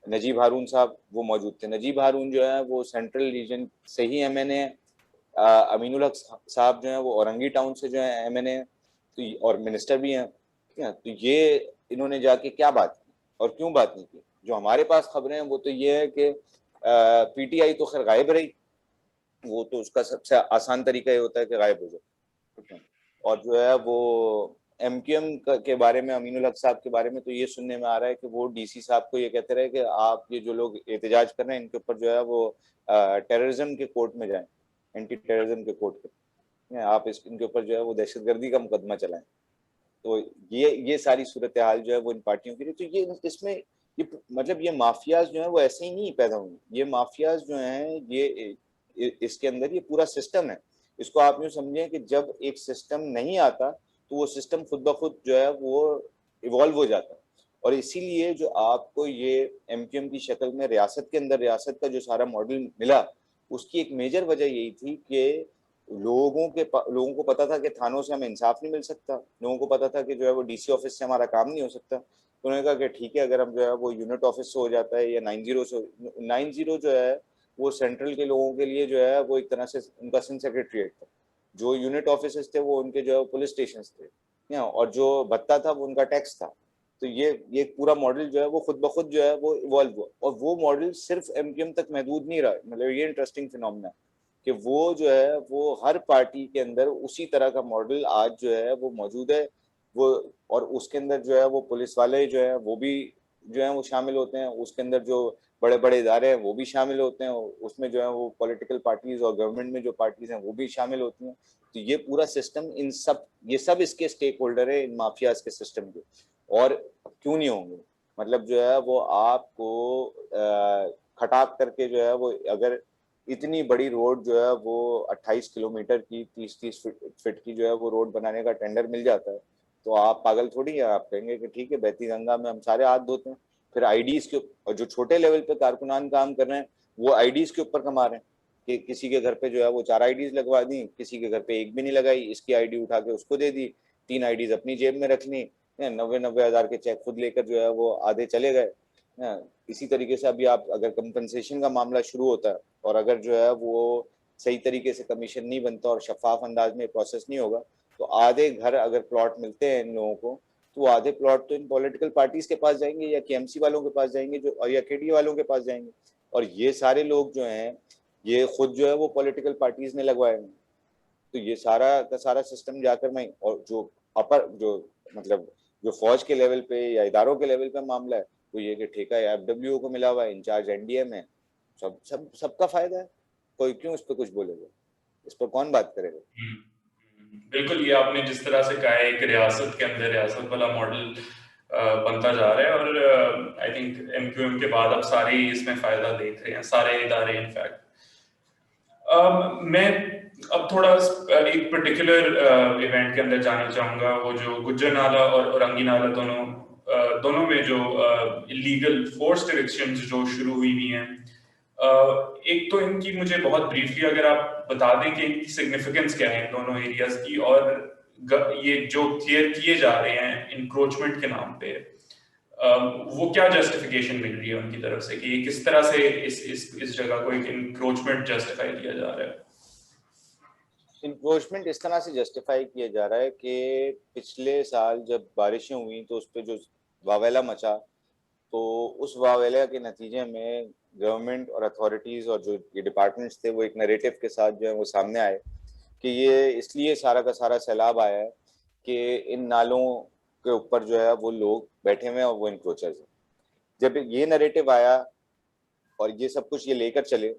नजीब हारून साहब वो मौजूद थे। नजीब हारून जो है वो सेंट्रल रीजन से ही एमएनए, अमीनुल हक साहब जो है वो औरंगी टाउन से जो है एमएनए, तो और मिनिस्टर भी हैं, ठीक है। तो ये इन्होंने जाके क्या बात की और क्यों बात नहीं की। जो हमारे पास खबरें हैं वो तो ये है कि पीटीआई तो खैर गायब रही, वो तो उसका सबसे आसान तरीका ये होता है कि गायब हो जाए। और जो है वो एमक्यूएम के बारे में, अमीनुल हक साहब के बारे में तो ये सुनने में आ रहा है कि वो डीसी साहब को ये कहते रहे कि आप ये जो लोग एहतजाज कर रहे हैं इनके ऊपर जो है वो टेररिज्म के कोर्ट में जाएं, एंटी टेररिज्म के कोर्ट पे आप इनके ऊपर जो है वो दहशतगर्दी का मुकदमा चलाएं। तो ये सारी सूरत हाल जो है वो इन पार्टियों की, तो ये इसमें ये मतलब ये माफियाज जो है वो ऐसे ही नहीं पैदा हुए, ये माफियाज जो हैं ये इसके अंदर ये पूरा सिस्टम है। इसको आप यूँ समझें कि जब एक सिस्टम नहीं आता तो वो सिस्टम खुद ब खुद जो है वो इवॉल्व हो जाता है। और इसीलिए जो आपको ये एमक्यूएम की शक्ल में रियासत के अंदर रियासत का जो सारा मॉडल मिला, उसकी एक मेजर वजह यही थी कि लोगों को पता था कि थानों से हमें इंसाफ नहीं मिल सकता, लोगों को पता था कि जो है वो डीसी ऑफिस से हमारा काम नहीं हो सकता। तो उन्होंने कहा कि ठीक है, अगर हम जो है वो यूनिट ऑफिस से हो जाता है या 90 से, 90 जो है वो सेंट्रल के लोगों के लिए जो है वो एक तरह से उनका सिंह सेक्रेटरीट था, जो यूनिट ऑफिस थे वो उनके जो है पुलिस स्टेशन थे, और जो भत्ता था वो उनका टैक्स था। तो ये पूरा मॉडल जो है वो खुद ब खुद जो है वो इवॉल्व हुआ, और वो मॉडल सिर्फ एमक्यूएम तक महदूद नहीं रहा। मतलब ये इंटरेस्टिंग फिनोमेना कि वो जो है वो हर पार्टी के अंदर उसी तरह का मॉडल आज जो है वो मौजूद है। वो और उसके अंदर जो है वो पुलिस वाले जो है वो भी जो है वो शामिल होते हैं, उसके अंदर जो बड़े बड़े इदारे हैं वो भी शामिल होते हैं, उसमें जो है वो पॉलिटिकल पार्टीज और गवर्नमेंट में जो पार्टीज हैं वो भी शामिल होती हैं। तो ये पूरा सिस्टम ये सब इसके स्टेक होल्डर है इन माफियाज के सिस्टम के। और क्यों नहीं होंगे, मतलब जो है वो आपको खटाक करके जो है वो अगर इतनी बड़ी रोड जो है वो 28 किलोमीटर की 30-30 फीट की जो है वो रोड बनाने का टेंडर मिल जाता है, तो आप पागल थोड़ी हैं, आप कहेंगे कि ठीक है बहती गंगा में हम सारे हाथ धोते हैं। फिर आईडीज के और जो छोटे लेवल पे कारकुनान काम कर रहे हैं वो आईडीज के ऊपर कमा रहे हैं कि किसी के घर पे जो है वो 4 आईडीज लगवा दी, किसी के घर पे एक भी नहीं लगाई, इसकी आईडी उठा के उसको दे दी, 3 आईडीज अपनी जेब में रख ली, 90-90 हजार के चेक खुद लेकर जो है वो आधे चले गए। इसी तरीके से अभी आप अगर कंपनसेशन का मामला शुरू होता है और अगर जो है वो सही तरीके से कमीशन नहीं बनता और शफाफ अंदाज में प्रोसेस नहीं होगा, तो आधे घर अगर प्लॉट मिलते हैं इन लोगों को, तो आधे प्लॉट तो इन पॉलिटिकल पार्टीज के पास जाएंगे या केएमसी वालों के पास जाएंगे, जो या केडी वालों के पास जाएंगे। और ये सारे लोग जो हैं ये खुद जो है वो पॉलिटिकल पार्टीज ने लगवाए हैं। तो ये सारा का सारा सिस्टम जाकर मैं, और जो अपर जो मतलब जो फौज के लेवल पे या इदारों के लेवल पे मामला है, तो ये कि ठेका एफडब्ल्यू को मिला हुआ है, इंचार्ज एनडीए में, सबका फायदा है। कोई क्यों इस पर कुछ बोलेगा, इस पर कौन बात करेगा। बिल्कुल, ये आपने जिस तरह से कहा है एक रियासत के अंदर रियासत वाला मॉडल बनता जा रहा है, और आई थिंक एमक्यूएम के बाद अब सारे इसमें फायदा देख रहे हैं, सारे इदारे इनफैक्ट। मैं अब थोड़ा एक पर्टिकुलर इवेंट के अंदर जाना चाहूंगा, वो जो गुज्जर नाला और औरंगी नाला दोनों में जो इलीगल फोर्स्ड इविक्शंस जो शुरू हुई हैं। एक तो इनकी मुझे बहुत ब्रीफली अगर आप बता दें कि इनकी सिग्निफिकेंस क्या है इन दोनों एरियाज की, और ये जो क्लियर किए जा रहे हैं इंक्रोचमेंट के नाम पे, वो क्या जस्टिफिकेशन मिल रही है उनकी तरफ से कि किस तरह से इस जगह को एक इंक्रोचमेंट जस्टिफाई किया जा रहा है। इंक्रोचमेंट इस तरह से जस्टिफाई किया जा रहा है कि पिछले साल जब बारिशें हुई तो उस पर जो वावेला मचा, तो उस वावेला के नतीजे में गवर्नमेंट और अथॉरिटीज और जो ये डिपार्टमेंट्स थे वो एक नैरेटिव के साथ जो है वो सामने आए कि ये इसलिए सारा का सारा सैलाब आया है कि इन नालों के ऊपर जो है वो लोग बैठे हुए हैं और वो इंक्रोचर्स हैं। जब ये नैरेटिव आया और ये सब कुछ ये लेकर चले,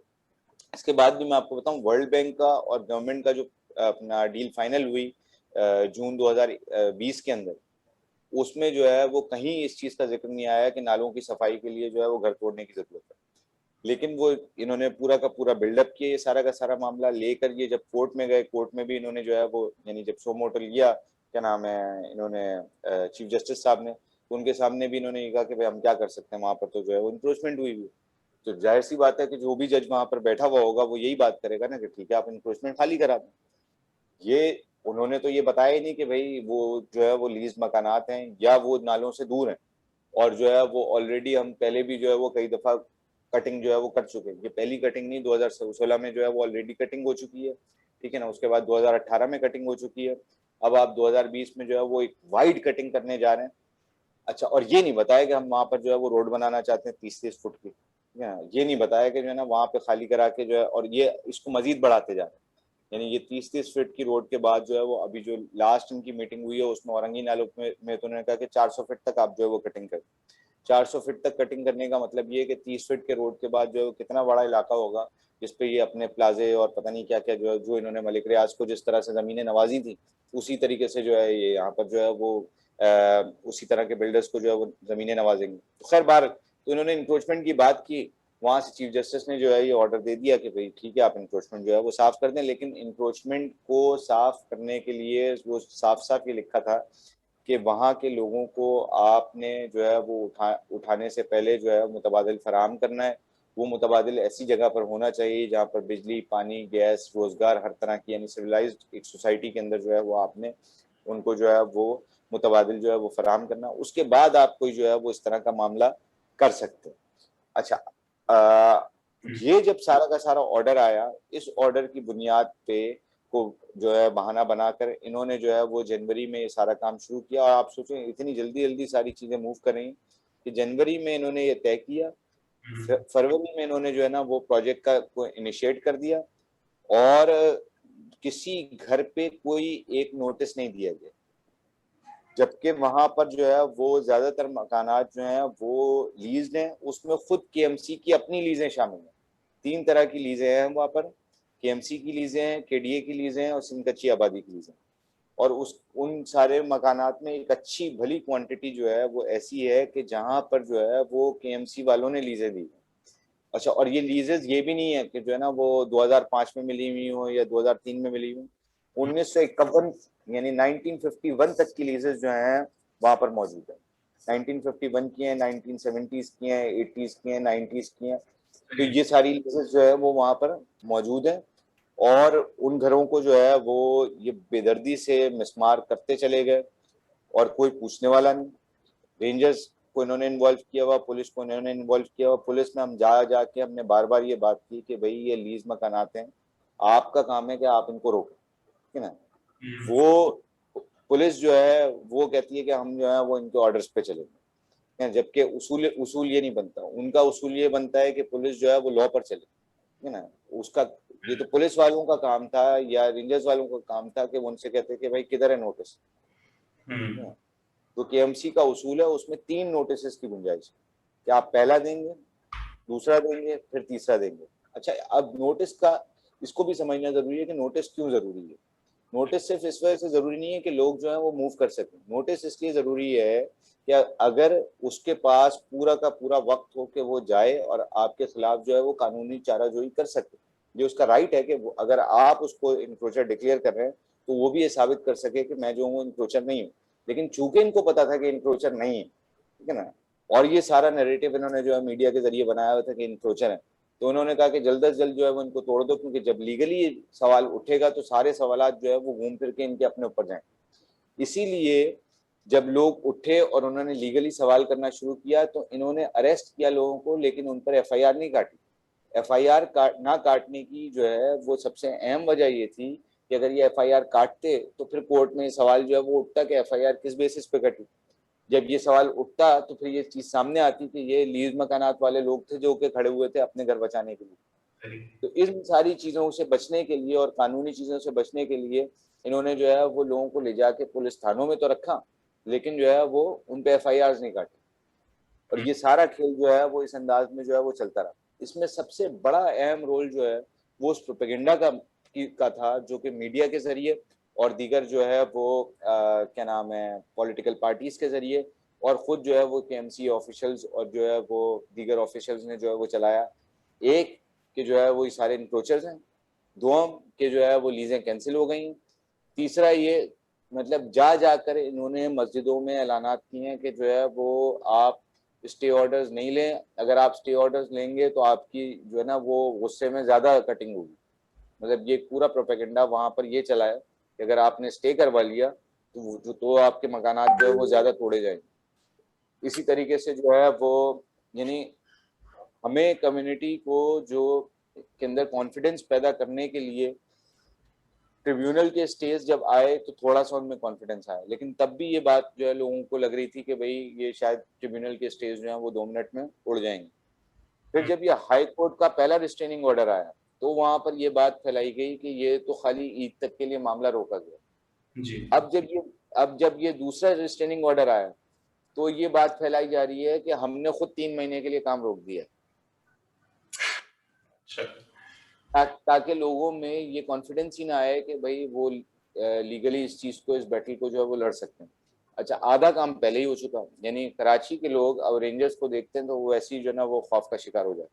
इसके बाद भी मैं आपको बताऊं वर्ल्ड बैंक का और गवर्नमेंट का जो अपना डील फाइनल हुई जून 2020 के अंदर, उसमें जो है वो कहीं इस चीज का जिक्र नहीं आया कि नालों की सफाई के लिए जो है वो घर तोड़ने की जरूरत है। लेकिन वो इन्होंने पूरा का पूरा बिल्डअप किया, ये सारा का सारा मामला लेकर ये जब कोर्ट में गए, कोर्ट में भी इन्होंने जो है वो यानी जब सो मोटो लिया, क्या नाम है, इन्होंने चीफ जस्टिस साहब ने, तो उनके सामने भी इन्होंने ये कहा कि भाई हम क्या कर सकते हैं, वहां पर तो जो है वो इंक्रोचमेंट हुई हुई। तो जाहिर सी बात है कि जो भी जज वहां पर बैठा हुआ होगा वो यही बात करेगा ना कि ठीक है आप इंक्रोचमेंट खाली करा दें। ये उन्होंने तो ये बताया ही नहीं कि भाई वो जो है वो लीज मकानात हैं या वो नालों से दूर हैं, और जो है वो ऑलरेडी हम पहले भी जो है वो कई दफा कटिंग जो है वो कर चुके हैं। ये पहली कटिंग नहीं, 2016 में जो है वो ऑलरेडी कटिंग हो चुकी है, ठीक है ना। उसके बाद 2018 में कटिंग हो चुकी है। अब आप 2020 में जो है वो एक वाइड कटिंग करने जा रहे हैं। अच्छा, और ये नहीं बताया कि हम वहाँ पर जो है वो रोड बनाना चाहते हैं 30-30 फुट की, ये नहीं बताया कि जो है ना वहाँ पे खाली करा के जो है, और ये इसको मजीद बढ़ाते जा रहे हैं। यानी ये 30-30 फीट की रोड के बाद जो है वो अभी जो लास्ट इनकी मीटिंग हुई है उसमें औरंगी नालों में तो उन्होंने कहा कि 400 फीट तक आप जो है वो कटिंग करें। 400 फीट तक कटिंग करने का मतलब ये है कि 30 फीट के रोड के बाद जो है कितना बड़ा इलाका होगा जिसपे ये अपने प्लाजे और पता नहीं क्या क्या जो है, जो इन्होंने मलिक रियाज को जिस तरह से जमीनें नवाजी थी उसी तरीके से जो है ये यहाँ पर जो है वो उसी तरह के बिल्डर्स को जो है वो जमीनें नवाजेंगे। तो खैर बार तो इन्होंने इंक्रोचमेंट की बात की, वहां से चीफ जस्टिस ने जो है ये ऑर्डर दे दिया कि भाई ठीक है आप इंक्रोचमेंट जो है वो साफ कर दें, लेकिन इंक्रोचमेंट को साफ करने के लिए वो साफ साफ ये लिखा था कि वहाँ के लोगों को आपने जो है वो उठाने से पहले जो है मुतबादिल फराहम करना है। वो मुतबादिल ऐसी जगह पर होना चाहिए जहाँ पर बिजली, पानी, गैस, रोजगार हर तरह की, यानी सिविलाइज्ड एक सोसाइटी के अंदर जो है वो आपने उनको जो है वो मुतबादिल जो है वो फराहम करना, उसके बाद आप कोई जो है वो इस तरह का मामला कर सकते हैं। अच्छा, ये जब सारा का सारा ऑर्डर आया, इस ऑर्डर की बुनियाद पे को जो है बहाना बनाकर इन्होंने जो है वो जनवरी में ये सारा काम शुरू किया। और आप सोचें इतनी जल्दी जल्दी सारी चीजें मूव कर रही कि जनवरी में इन्होंने ये तय किया, फरवरी में इन्होंने जो है ना वो प्रोजेक्ट का को इनिशिएट कर दिया, और किसी घर पे कोई एक नोटिस नहीं दिया गया, जबकि वहां पर जो है वो ज्यादातर मकानात जो हैं वो लीज हैं, उसमें खुद केएमसी की अपनी लीजें शामिल हैं। 3 तरह की लीजें हैं वहां पर, केएमसी की लीजें हैं, केडीए की लीजें हैं और सिंध कच्ची आबादी की लीजें। और उस उन सारे मकानात में एक अच्छी भली क्वांटिटी जो है वो ऐसी है कि जहां पर जो है वो केएमसी वालों ने लीजें दी। अच्छा, और ये लीजेस ये भी नहीं है कि जो है ना वो 2005 में मिली हुई हो या 2003 में मिली हुई, 1951 यानी 1951 तक की लीजेस जो हैं वहां पर मौजूद है। 1951 की हैं, 1970s की हैं, 80s की हैं, 90s की हैं। तो ये सारी लीजेस जो है वो वहां पर मौजूद है, और उन घरों को जो है वो ये बेदर्दी से मिसमार करते चले गए और कोई पूछने वाला नहीं। रेंजर्स को इन्होंने इन्वॉल्व किया हुआ, पुलिस को इन्होंने इन्वॉल्व किया हुआ। पुलिस में हम जा जाके हमने बार बार ये बात की कि भाई ये लीज मकान आते हैं, आपका काम है कि आप इनको रोकें, ठीक है ना। वो पुलिस जो है वो कहती है कि हम जो है वो इनके ऑर्डर्स पे चलेंगे, जबकि उसूल उसूल ये नहीं बनता। उनका उसूल ये बनता है कि पुलिस जो है वो लॉ पर चले, ठीक है ना। उसका ये तो पुलिस वालों का काम था या रेंजर्स वालों का काम था कि वो उनसे कहते कि भाई किधर है नोटिस। तो केएमसी का उसूल है उसमें 3 नोटिस की गुंजाइश, कि आप पहला देंगे, दूसरा देंगे, फिर तीसरा देंगे। अच्छा, अब नोटिस का इसको भी समझना जरूरी है कि नोटिस क्यों जरूरी है। नोटिस सिर्फ इस वजह से जरूरी नहीं है कि लोग जो है वो मूव कर सकें। नोटिस इसलिए जरूरी है कि अगर उसके पास पूरा का पूरा वक्त हो कि वो जाए और आपके खिलाफ जो है वो कानूनी चाराजोई कर सके। ये उसका राइट है कि अगर आप उसको इंक्रोचर डिक्लेयर कर रहे हैं तो वो भी ये साबित कर सके कि मैं जो हूँ इंक्रोचर नहीं हूँ। लेकिन चूंकि इनको पता था कि इंक्रोचर नहीं है, ठीक है ना, और ये सारा नैरेटिव इन्होंने जो है मीडिया के जरिए बनाया हुआ था कि इंक्रोचर है, तो उन्होंने कहा कि जल्द अज जल्द जो है वो इनको तोड़ दो, क्योंकि जब लीगली सवाल उठेगा तो सारे सवाल जो है वो घूम फिर के इनके अपने ऊपर जाएंगे। इसीलिए जब लोग उठे और उन्होंने लीगली सवाल करना शुरू किया तो इन्होंने अरेस्ट किया लोगों को, लेकिन उन पर एफआईआर नहीं काटी। एफआईआर ना काटने की जो है वो सबसे अहम वजह ये थी कि अगर ये एफआईआर काटते तो फिर कोर्ट में सवाल जो है वो उठता कि एफआईआर किस बेसिस पे कटी। जब ये सवाल उठता तो फिर ये चीज सामने आती कि ये लीज मकानात वाले लोग थे जो के खड़े हुए थे अपने घर बचाने के लिए। तो इन सारी चीजों से बचने के लिए और कानूनी चीजों से बचने के लिए इन्होंने जो है वो लोगों को ले जाके पुलिस थानों में तो रखा, लेकिन जो है वो उन पे एफआईआर नहीं काटे। और ये सारा खेल जो है वो इस अंदाज में जो है वो चलता रहा। इसमें सबसे बड़ा अहम रोल जो है वो उस प्रोपेगेंडा का था, जो कि मीडिया के जरिए और दीगर जो है वो क्या नाम है पॉलिटिकल पार्टीज के जरिए और खुद जो है वो केएमसी ऑफिशियल्स और जो है वो दीगर ऑफिशियल्स ने जो है वो चलाया। एक कि जो है वो ये सारे इंक्रोचर्स हैं, दो के जो है वो लीजें कैंसिल हो गई, तीसरा ये मतलब जा जाकर इन्होंने मस्जिदों में ऐलानात किए हैं कि जो है वो आप स्टे ऑर्डर्स नहीं लें, अगर आप स्टे ऑर्डर्स लेंगे तो आपकी जो है ना वो गुस्से में ज्यादा कटिंग होगी। मतलब ये पूरा प्रोपेगेंडा वहां पर ये चला है कि अगर आपने स्टे करवा लिया तो आपके मकानात जो है वो ज्यादा तोड़े जाएंगे। इसी तरीके से जो है वो यानी हमें कम्युनिटी को जो के अंदर कॉन्फिडेंस पैदा करने के लिए ट्रिब्यूनल के स्टेज जब आए तो थोड़ा सा उनमें कॉन्फिडेंस आया, लेकिन तब भी ये बात जो है लोगों को लग रही थी कि भाई ये शायद ट्रिब्यूनल के स्टेज जो है वो 2 मिनट में उड़ जाएंगे। फिर जब ये हाई कोर्ट का पहला रिस्ट्रेनिंग ऑर्डर आया तो वहां पर ये बात फैलाई गई कि ये तो खाली ईद तक के लिए मामला रोका गया। जी। अब जब ये दूसरा रिस्ट्रेनिंग ऑर्डर आया तो ये बात फैलाई जा रही है कि हमने खुद 3 महीने के लिए काम रोक दिया, ताकि लोगों में ये कॉन्फिडेंस ही ना आए कि भाई वो लीगली इस चीज को, इस बैटल को जो है वो लड़ सकते हैं। अच्छा, आधा काम पहले ही हो चुका, यानी कराची के लोग अब रेंजर्स को देखते हैं तो वो ऐसी जो ना वो खौफ का शिकार हो जाए।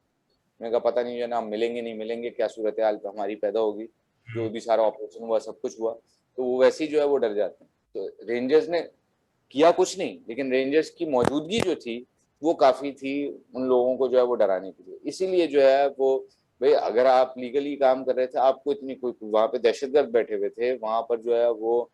मैंने कहा पता नहीं जो ना हम मिलेंगे नहीं मिलेंगे, क्या सूरत हाल हमारी पैदा होगी, जो भी सारा ऑपरेशन हुआ सब कुछ हुआ, तो वो वैसे ही जो है वो डर जाते हैं। तो रेंजर्स ने किया कुछ नहीं, लेकिन रेंजर्स की मौजूदगी जो थी वो काफी थी उन लोगों को जो है वो डराने के लिए। इसीलिए जो है वो, भाई अगर आप लीगली काम कर रहे थे, आपको इतनी कोई वहां पे दहशतगर्द बैठे हुए थे, वहां पर जो है वो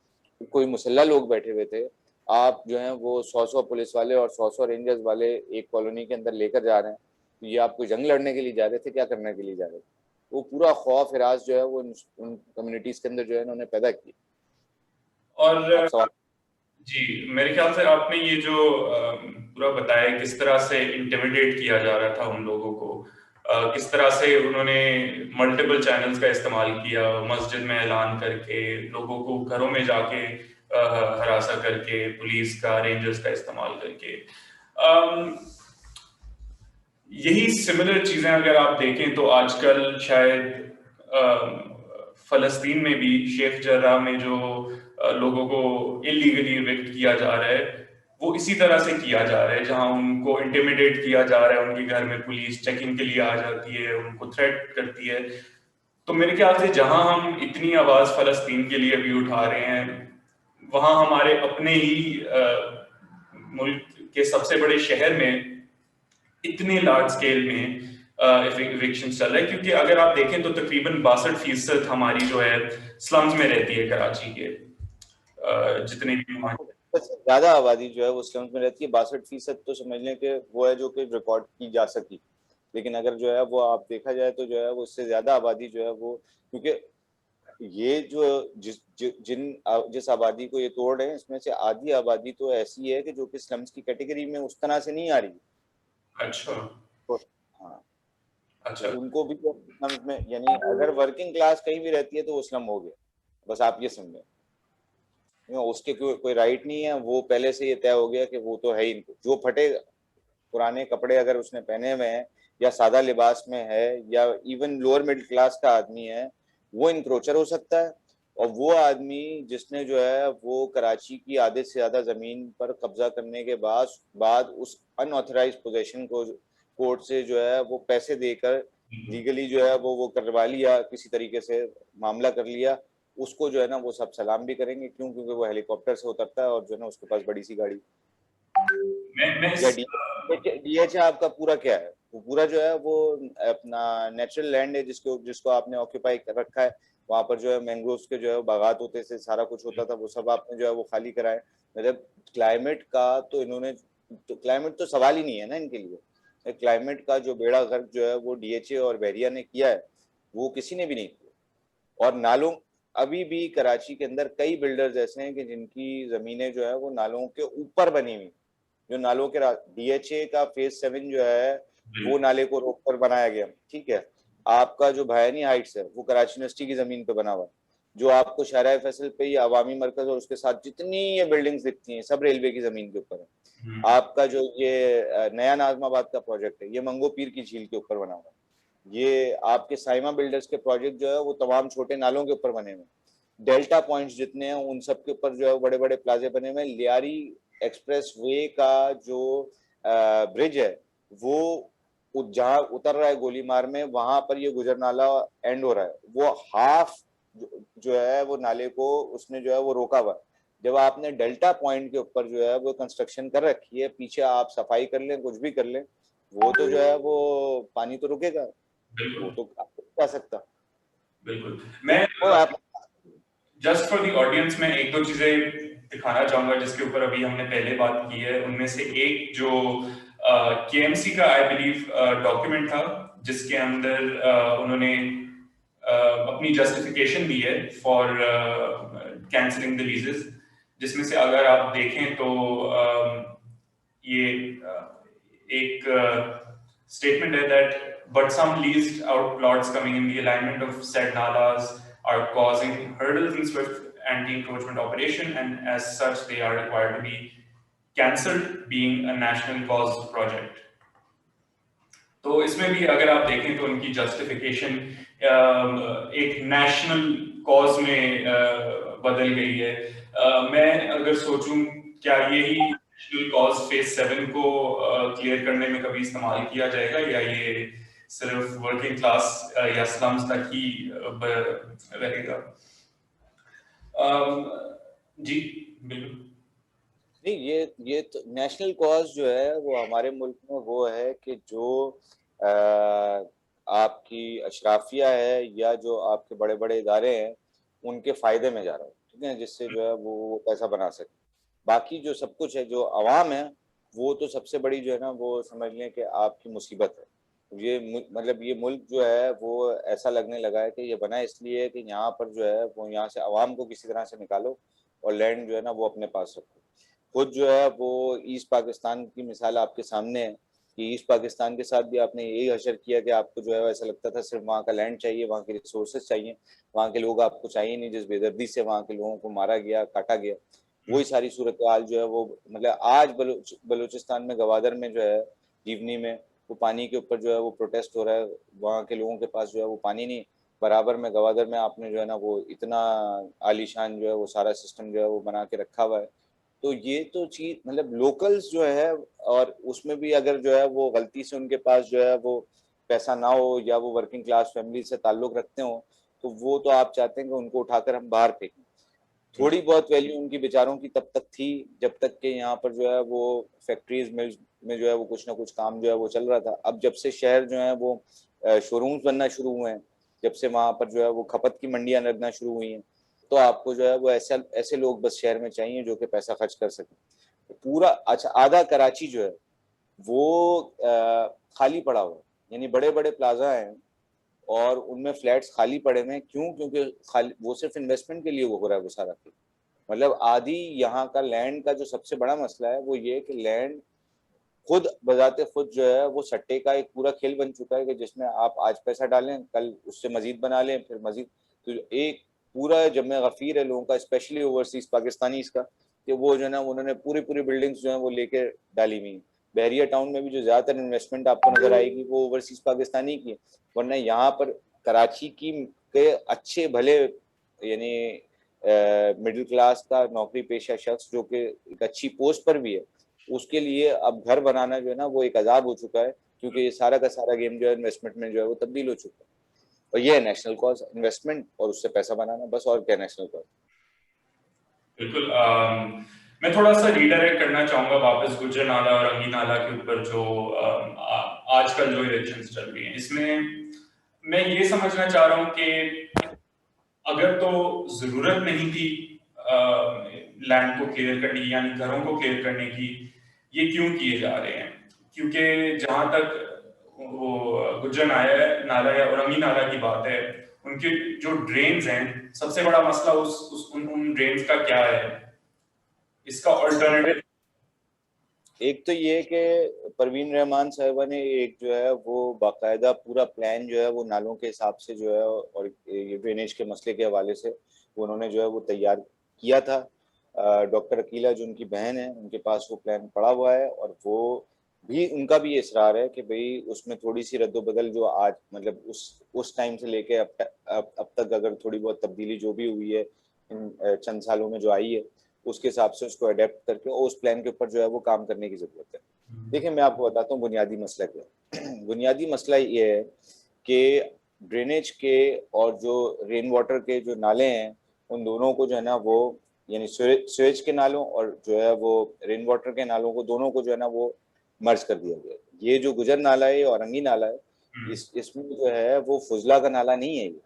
कोई मुसल्ला लोग बैठे हुए थे, आप जो है वो 100 पुलिस वाले और 100 रेंजर्स वाले एक कॉलोनी के अंदर लेकर जा रहे हैं, तो ये आपको जंग लड़ने के लिए जा रहे थे, क्या करने के लिए जा रहे थे? वो पूरा खौफ हिरास जो है वो उन कम्युनिटीज के अंदर जो है उन्होंने पैदा किया। और जी, मेरे ख्याल से आपने ये जो पूरा बताया किस तरह से इंटिमिडेट किया जा रहा था उन लोगों को, किस तरह से उन्होंने मल्टीपल चैनल्स का इस्तेमाल किया, मस्जिद में ऐलान करके, लोगों को घरों में जाके हरासा करके, पुलिस का, रेंजर्स का इस्तेमाल करके। यही सिमिलर चीजें अगर आप देखें तो आजकल शायद फलस्तीन में भी शेख जर्राह में जो लोगों को इलीगली इविक्ट किया जा रहा है, वो इसी तरह से किया जा रहा है, जहां उनको इंटिमिडेट किया जा रहा है, उनके घर में पुलिस चेकिंग के लिए आ जाती है, उनको थ्रेट करती है। तो मेरे ख्याल से जहां हम इतनी आवाज फलस्तीन के लिए भी उठा रहे हैं, वहां हमारे अपने ही मुल्क के सबसे बड़े शहर में इतने लार्ज स्केल में इविक्शन चल रहा है, क्योंकि अगर आप देखें तो तकरीबन 62% हमारी जो है स्लम्स में रहती है कराची के, जितने भी ज्यादा आबादी जो है वो स्लम्स में रहती है। 62% तो समझ लें कि वो है जो कि रिकॉर्ड की जा सकी, लेकिन अगर जो है वो आप देखा जाए तो जो है वो उससे ज्यादा आबादी जो है वो, क्योंकि ये जो जिस आबादी को ये तोड़ रहे हैं, इसमें से आधी आबादी तो ऐसी है कि जो कि स्लम्स की कैटेगरी में उस तरह से नहीं आ रही। अच्छा। तो हाँ, अच्छा, तो उनको भी स्लम्स में, यानी अगर वर्किंग क्लास कहीं भी रहती है तो वो स्लम हो गया, बस आप ये समझें। उसके कोई राइट नहीं है, वो पहले से ये तय हो गया कि वो तो है ही, जो फटे पुराने कपड़े अगर उसने पहने हुए हैं या सादा लिबास में है या इवन लोअर मिडिल क्लास का आदमी है, वो इंक्रोचर हो सकता है। और वो आदमी जिसने जो है वो कराची की आधे से ज्यादा जमीन पर कब्जा करने के बाद उस अनऑथराइज पोजेशन को कोर्ट से जो है वो पैसे देकर लीगली जो है वो करवा लिया, किसी तरीके से मामला कर लिया, उसको जो है ना वो सब सलाम भी करेंगे। क्यों? क्योंकि वो हेलीकॉप्टर से उतरता है और जो है ना उसके पास बड़ी सी गाड़ी। डीएच आपका पूरा क्या है? वो पूरा जो है वो अपना नेचुरल लैंड है, जिसको आपने ऑक्यूपाई कर रखा है। वहां पर जो है मैंग्रोव्स के जो है बागात होते थे, सारा कुछ होता था, वो सब आपने जो है वो खाली कराए। मतलब क्लाइमेट का तो इन्होंने, तो क्लाइमेट तो सवाल ही नहीं है ना इनके लिए। क्लाइमेट का जो बेड़ा गर्क जो है वो डीएचए और बहरिया ने किया है, वो किसी ने भी नहीं किया। और नालों, अभी भी कराची के अंदर कई बिल्डर्स ऐसे हैं कि जिनकी जमीनें जो है वो नालों के यूपर बनी हुई, जो नालों के डीएचए का फेज 7 जो है वो नाले को रोककर बनाया गया। ठीक है, आपका जो भयानी हाइट्स है वो कराची यूनिवर्सिटी की जमीन पे बना हुआ, जो आपको शाहराह फैसल पे या अवामी मरकज और उसके साथ जितनी ये बिल्डिंग्स दिखती हैं सब रेलवे की जमीन के ऊपर है। आपका जो ये नया नाजमाबाद का प्रोजेक्ट है, ये मंगो पीर की झील के ऊपर बना हुआ है। ये आपके साइमा बिल्डर्स के प्रोजेक्ट जो है वो तमाम छोटे नालों के ऊपर बने हुए। डेल्टा पॉइंट्स जितने हैं उन सब के ऊपर जो है बड़े बड़े प्लाजे बने हुए। लियारी एक्सप्रेस वे का जो ब्रिज है वो जहाँ उतर रहा है गोलीमार में, वहां पर ये गुजर नाला एंड हो रहा है, वो हाफ जो है वो नाले को उसने जो है वो रोका हुआ। जब आपने डेल्टा पॉइंट के ऊपर जो है वो कंस्ट्रक्शन कर रखी है, पीछे आप सफाई कर लें, कुछ भी कर लें, वो तो जो है वो पानी तो रुकेगा, वो तो जा सकता। बिल्कुल। मैं जस्ट फॉर द ऑडियंस में एक दो चीजें दिखाना चाहूंगा जिसके ऊपर अभी हमने पहले बात की है। उनमें से एक जो केएमसी का आई बिलीव डॉक्यूमेंट था, जिसके अंदर उन्होंने अपनी जस्टिफिकेशन दी है फॉर कैंसलिंग द लीजेस, जिसमें से अगर आप देखें तो ये एक statement है that but some leased out plots coming in the alignment of said nalas are causing hurdles in swift anti-encroachment operation, and as such they are required to be cancelled, being a national cause project. तो इसमें भी अगर आप देखें तो उनकी justification एक national cause में बदल गई है। मैं अगर सोचूं क्या यही नेशनल कॉज फेज 7 को क्लियर करने में कभी इस्तेमाल किया जाएगा, या ये सिर्फ वर्किंग क्लास या स्लम्स तक ही रहेगा? जी बिल्कुल। नहीं, ये तो नेशनल कॉज जो है वो हमारे मुल्क में वो है कि जो आपकी अशराफिया है या जो आपके बड़े बड़े इदारे हैं उनके फायदे में जा रहा है, ठीक है, जिससे जो है वो पैसा बना सके। बाकी जो सब कुछ है, जो अवाम है, वो तो सबसे बड़ी जो है ना वो समझ लें कि आपकी मुसीबत है। ये मतलब ये मुल्क जो है वो ऐसा लगने लगा है कि ये बना इसलिए है कि यहाँ पर जो है वो यहाँ से अवाम को किसी तरह से निकालो और लैंड जो है ना वो अपने पास रखो। खुद जो है वो ईस्ट पाकिस्तान की मिसाल आपके सामने है कि ईस्ट पाकिस्तान के साथ भी आपने यही हशर किया कि आपको जो है ऐसा लगता था सिर्फ वहाँ का लैंड चाहिए, वहाँ के रिसोर्सेज चाहिए, वहाँ के लोग आपको चाहिए नहीं। जिस बेदर्दी से वहाँ के लोगों को मारा गया, काटा गया, वही सारी सूरत हाल जो है वो मतलब आज बलूचिस्तान में गवादर में जो है जीवनी में वो पानी के ऊपर जो है वो प्रोटेस्ट हो रहा है। वहाँ के लोगों के पास जो है वो पानी नहीं, बराबर में गवादर में आपने जो है ना वो इतना आलीशान जो है वो सारा सिस्टम जो है वो बना के रखा हुआ है। तो ये तो चीज मतलब लोकल्स जो है, और उसमें भी अगर जो है वो गलती से उनके पास जो है वो पैसा ना हो या वो वर्किंग क्लास फैमिली से ताल्लुक रखते हो, तो वो तो आप चाहते हैं कि उनको उठाकर हम बाहर फेंकें। थोड़ी बहुत वैल्यू उनकी बेचारों की तब तक थी जब तक के यहाँ पर जो है वो फैक्ट्रीज मिल्स में जो है वो कुछ ना कुछ काम जो है वो चल रहा था। अब जब से शहर जो है वो शोरूम्स बनना शुरू हुए हैं, जब से वहाँ पर जो है वो खपत की मंडियां लगना शुरू हुई हैं, तो आपको जो है वो ऐसे लोग बस शहर में चाहिए जो कि पैसा खर्च कर सकें। तो पूरा अच्छा आधा कराची जो है वो खाली पड़ा हुआ है, यानी बड़े बड़े प्लाजा हैं और उनमें फ्लैट्स खाली पड़े हुए हैं। क्यों? क्योंकि खाली वो सिर्फ इन्वेस्टमेंट के लिए वो हो रहा है वो सारा। मतलब आधी यहाँ का लैंड का जो सबसे बड़ा मसला है वो ये कि लैंड खुद बजाते खुद जो है वो सट्टे का एक पूरा खेल बन चुका है कि जिसमें आप आज पैसा डालें, कल उससे मजीद बना लें, फिर मजीद। तो एक पूरा जमे गफीर है लोगों का, स्पेशली ओवरसीज पाकिस्तानी का, कि वो जो है ना उन्होंने पूरी पूरी बिल्डिंग्स जो है वो लेके डाली हुई। बहरिया टाउन में भी जो ज्यादातर इन्वेस्टमेंट आपको नजर आएगी वो ओवरसीज पाकिस्तानी की है, वरना यहाँ पर कराची की के अच्छे भले यानी मिडिल क्लास का नौकरी पेशा शख्स जो कि एक अच्छी पोस्ट पर भी है, उसके लिए अब घर बनाना जो है ना वो एक अजाब हो चुका है, क्योंकि ये सारा का सारा गेम जो है इन्वेस्टमेंट में जो है वो तब्दील हो चुका है। और ये है नेशनल कॉज, इन्वेस्टमेंट और उससे पैसा बनाना, बस। और क्या नेशनल कॉज? बिल्कुल। मैं थोड़ा सा रीडायरेक्ट करना चाहूंगा वापस गुजर नाला और रंगी नाला के ऊपर जो आजकल जो इलेक्शंस चल रही हैं, इसमें मैं ये समझना चाह रहा हूँ कि अगर तो जरूरत नहीं थी लैंड को क्लियर करने की, यानी घरों को क्लियर करने की, ये क्यों किए जा रहे हैं? क्योंकि जहां तक वो गुज्जर नाला या औरंगी नाला की बात है, उनके जो ड्रेन्स हैं, सबसे बड़ा मसला उन ड्रेन्स का क्या है? इसका ऑल्टरनेटिव एक तो ये कि परवीन रहमान साहिबा ने एक जो है वो बाकायदा पूरा प्लान जो है वो नालों के हिसाब से जो है और ये ड्रेनेज के मसले के हवाले से उन्होंने जो है वो तैयार किया था। डॉक्टर अकीला जो उनकी बहन है, उनके पास वो प्लान पड़ा हुआ है, और वो भी उनका भी इसरार है कि भाई उसमें थोड़ी सी रद्दोबदल जो आज मतलब उस टाइम से लेके अब तक अगर थोड़ी बहुत तब्दीली जो भी हुई है इन चंद सालों में जो आई है, उसके हिसाब से उसको अडेप्ट करके और उस प्लान के ऊपर जो है वो काम करने की जरूरत है। देखिए, मैं आपको बताता हूँ बुनियादी मसला क्या है। बुनियादी मसला ये है कि ड्रेनेज के और जो रेन वाटर के जो नाले हैं, उन दोनों को जो है ना वो यानी स्वेज के नालों और जो है वो रेन वाटर के नालों को, दोनों को जो है ना वो मर्ज कर दिया गया। ये जो गुजर नाला है और रंगी नाला है, इसमें जो है वो फुजला का नाला नहीं है ये,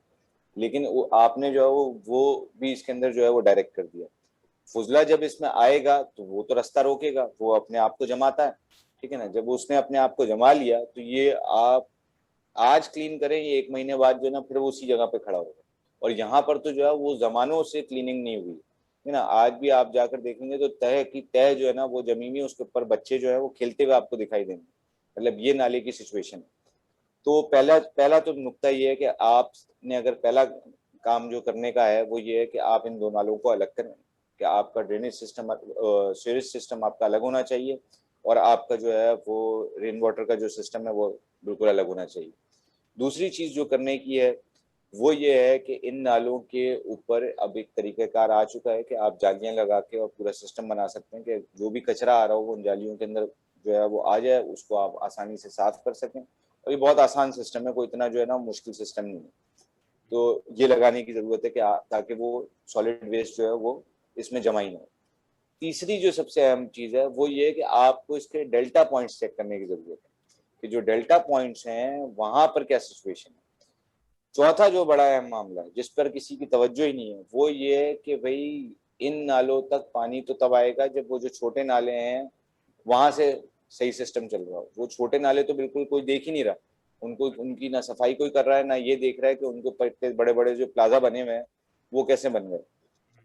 लेकिन वो आपने जो है वो भी इसके अंदर जो है वो डायरेक्ट कर दिया। फुजला जब इसमें आएगा तो वो तो रास्ता रोकेगा, वो अपने आप को जमाता है, ठीक है ना। जब उसने अपने आप को जमा लिया तो ये आप आज क्लीन करें, ये 1 महीने बाद जो है ना फिर वो उसी जगह पे खड़ा होगा। और यहाँ पर तो जो है वो जमानों से क्लीनिंग नहीं हुई है ना। आज भी आप जाकर देखेंगे तो तह की तह जो है ना वो जमी हुई, उसके ऊपर बच्चे जो है वो खेलते हुए आपको दिखाई देंगे। मतलब ये नाले की सिचुएशन। तो पहला पहला तो नुक्ता ये है कि आपने अगर पहला काम जो करने का है वो ये है कि आप इन दो नालों को अलग करें, कि आपका ड्रेनेज सिस्टम, सीवरेज सिस्टम आपका अलग होना चाहिए, और आपका जो है वो रेन वाटर का जो सिस्टम है वो बिल्कुल अलग होना चाहिए। दूसरी चीज जो करने की है वो ये है कि इन नालों के ऊपर अब एक तरीक़ाकार आ चुका है कि आप जालियां लगा के और पूरा सिस्टम बना सकते हैं कि जो भी कचरा आ रहा हो वो उन जालियों के अंदर जो है वो आ जाए, उसको आप आसानी से साफ कर सकें। और ये बहुत आसान सिस्टम है, कोई इतना जो है ना मुश्किल सिस्टम नहीं है। तो ये लगाने की जरूरत है कि ताकि वो सॉलिड वेस्ट जो है वो इसमें जमा ही ना हो। तीसरी जो सबसे अहम चीज है वो ये है कि आपको इसके डेल्टा पॉइंट्स चेक करने की जरूरत है कि जो डेल्टा पॉइंट्स हैं वहां पर क्या सिचुएशन है। चौथा जो बड़ा अहम मामला है जिस पर किसी की तवज्जो ही नहीं है वो ये है कि भाई इन नालों तक पानी तो तब आएगा जब वो जो छोटे नाले हैं वहां से सही सिस्टम चल रहा हो। वो छोटे नाले तो बिल्कुल कोई देख ही नहीं रहा, उनको उनकी ना सफाई कोई कर रहा है, ना ये देख रहा है कि उनको इतने बड़े बड़े जो प्लाजा बने हुए हैं वो कैसे बन गए।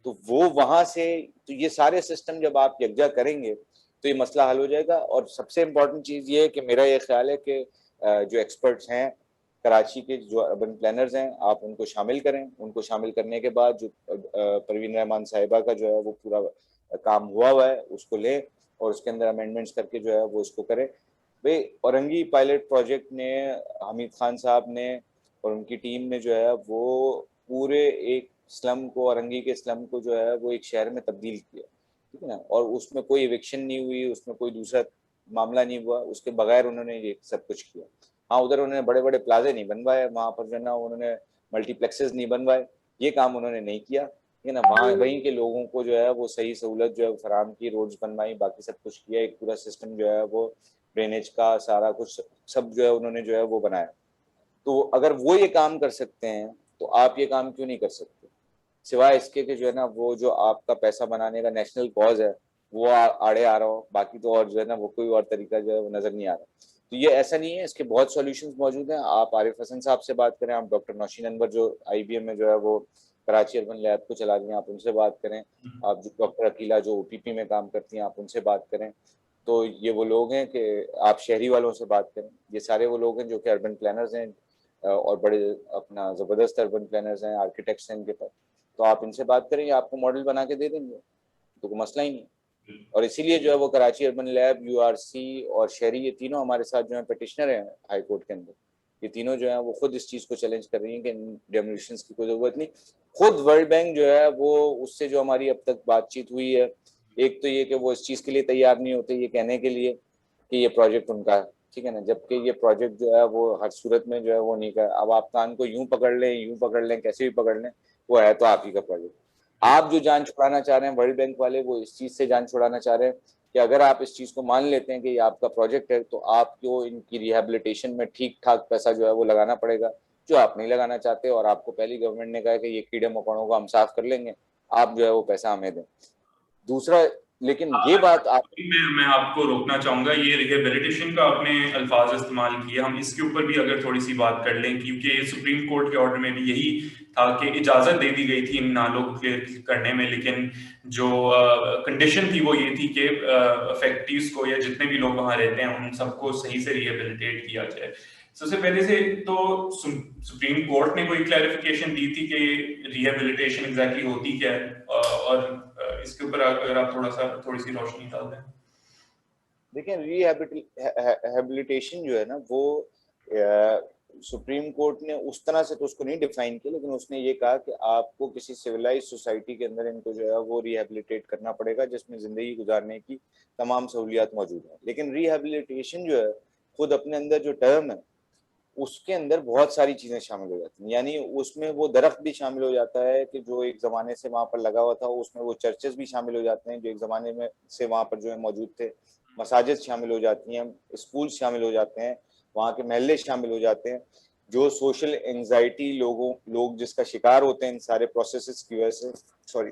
तो वो वहां से, तो ये सारे सिस्टम जब आप यकजा करेंगे तो ये मसला हल हो जाएगा। और सबसे इम्पोर्टेंट चीज ये है कि मेरा ये ख्याल है कि जो एक्सपर्ट्स हैं कराची के, जो अर्बन प्लानर्स हैं, आप उनको शामिल करें। उनको शामिल करने के बाद जो परवीन रहमान साहिबा का जो है वो पूरा काम हुआ है उसको लें और उसके अंदर अमेंडमेंट्स करके जो है वो इसको करें। भाई औरंगी पायलट प्रोजेक्ट ने हामिद खान साहब ने और उनकी टीम ने जो है वो पूरे एक स्लम को, औरंगी के स्लम को जो है वो एक शहर में तब्दील किया, ठीक है ना। और उसमें कोई इविक्शन नहीं हुई, उसमें कोई दूसरा मामला नहीं हुआ, उसके बगैर उन्होंने ये सब कुछ किया। हाँ, उधर उन्होंने बड़े बड़े प्लाजे नहीं बनवाए, वहां पर जो है ना उन्होंने मल्टीप्लेक्सेस नहीं बनवाए, ये काम उन्होंने नहीं किया, है ना। वहाँ वहीं के लोगों को जो है वो सही सहूलत जो है फराहम की, रोड्स बनवाई, बाकी सब कुछ किया, एक पूरा सिस्टम जो है वो ड्रेनेज का सारा कुछ सब जो है उन्होंने जो है वो बनाया। तो अगर वो ये काम कर सकते हैं तो आप ये काम क्यों नहीं कर सकते। सिवाय इसके कि जो है ना वो जो आपका पैसा बनाने का नेशनल कॉज है वो आड़े आ रहा हो, बाकी तो और जो है ना वो कोई और तरीका जो है वो नजर नहीं आ रहा। तो ये ऐसा नहीं है, इसके बहुत सॉल्यूशंस मौजूद हैं। आप आरिफ हसन साहब से बात करें, आप डॉक्टर नौशीन अनवर जो IBM में जो है वो कराची अर्बन लैब को चला रही हैं, आप उनसे बात करें। आप जो डॉक्टर अकीला जो OPP में काम करती हैं आप उनसे बात करें। तो ये वो लोग हैं कि आप शहरी वालों से बात करें, ये सारे वो लोग हैं जो कि अर्बन प्लानर्स हैं और बड़े अपना ज़बरदस्त अर्बन प्लानर्स हैं, आर्किटेक्ट्स हैं इनके पास। तो आप इनसे बात करें, आपको मॉडल बना के दे देंगे, तो कोई मसला ही नहीं। और इसीलिए जो है वो कराची अर्बन लैब, URC और शहरी, ये तीनों हमारे साथ जो है पिटिशनर हैं हाई कोर्ट के अंदर। ये तीनों जो है वो खुद इस चीज़ को चैलेंज कर रही हैं कि डेमोलिशंस की कोई ज़रूरत नहीं। खुद वर्ल्ड बैंक जो है वो, उससे जो हमारी अब तक बातचीत हुई है, एक तो ये कि वो इस चीज़ के लिए तैयार नहीं होते ये कहने के लिए कि ये प्रोजेक्ट उनका है, ठीक है ना, जबकि ये प्रोजेक्ट जो है वो हर सूरत में जो है वो नहीं कर। अब आप कान को यूं पकड़ लें, यूं पकड़ लें, कैसे भी पकड़ लें, वो है तो आप ही का प्रोजेक्ट। आप जो जान छुड़ाना चाह रहे हैं, वर्ल्ड बैंक वाले वो इस चीज से जान छुड़ाना चाह रहे हैं कि अगर आप इस चीज को मान लेते हैं कि ये आपका प्रोजेक्ट है तो आपको इनकी रिहेबिलिटेशन में ठीक ठाक पैसा जो है वो लगाना पड़ेगा, जो आप नहीं लगाना चाहते। और आपको पहली गवर्नमेंट ने कहा कि ये कीड़े मकोड़ों को हम साफ कर लेंगे, आप जो है वो पैसा हमें दें। दूसरा, लेकिन ये बात आप, मैं आपको रोकना चाहूंगा, ये रिहेबिलिटेशन का आपने अल्फाज इस्तेमाल किए, हम इसके ऊपर भी अगर थोड़ी सी बात कर लें, क्योंकि सुप्रीम कोर्ट के ऑर्डर में भी यही था कि इजाजत दे दी गई थी इन नालों को क्लियर करने में, लेकिन जो कंडीशन थी वो ये थी कि अफेक्टिव्स को या जितने भी लोग वहां रहते हैं उन सबको सही से रिहेबिलिटेट किया जाए। सबसे पहले से तो सुप्रीम कोर्ट ने कोई क्लैरिफिकेशन दी थी कि रिहेबिलिटेशन एग्जैक्टली होती क्या है, और इसके ऊपर अगर आप थोड़ी सी रोशनी डाल दें। देखिए, रिहेबिलिटेशन जो है ना वो सुप्रीम कोर्ट ने उस तरह से तो उसको नहीं डिफाइन किया, लेकिन उसने ये कहा कि आपको किसी सिविलाइज सोसाइटी के अंदर इनको जो है वो रिहेबिलिटेट करना पड़ेगा जिसमें जिंदगी गुजारने की तमाम सहूलियात मौजूद हैं। लेकिन रिहेबिलिटेशन जो है खुद अपने अंदर जो टर्म है उसके अंदर बहुत सारी चीजें शामिल हो जाती हैं। यानी उसमें वो दरख्त भी शामिल हो जाता है कि जो एक जमाने से वहां पर लगा हुआ था, उसमें वो चर्चेस भी शामिल हो जाते हैं जो एक जमाने में से वहां पर जो है मौजूद थे, मसाजिद शामिल हो जाती हैं, स्कूल शामिल हो जाते हैं, वहाँ के महल्ले शामिल हो जाते हैं। जो सोशल एंजाइटी लोग जिसका शिकार होते हैं इन सारे प्रोसेसेस की वजह से, सॉरी,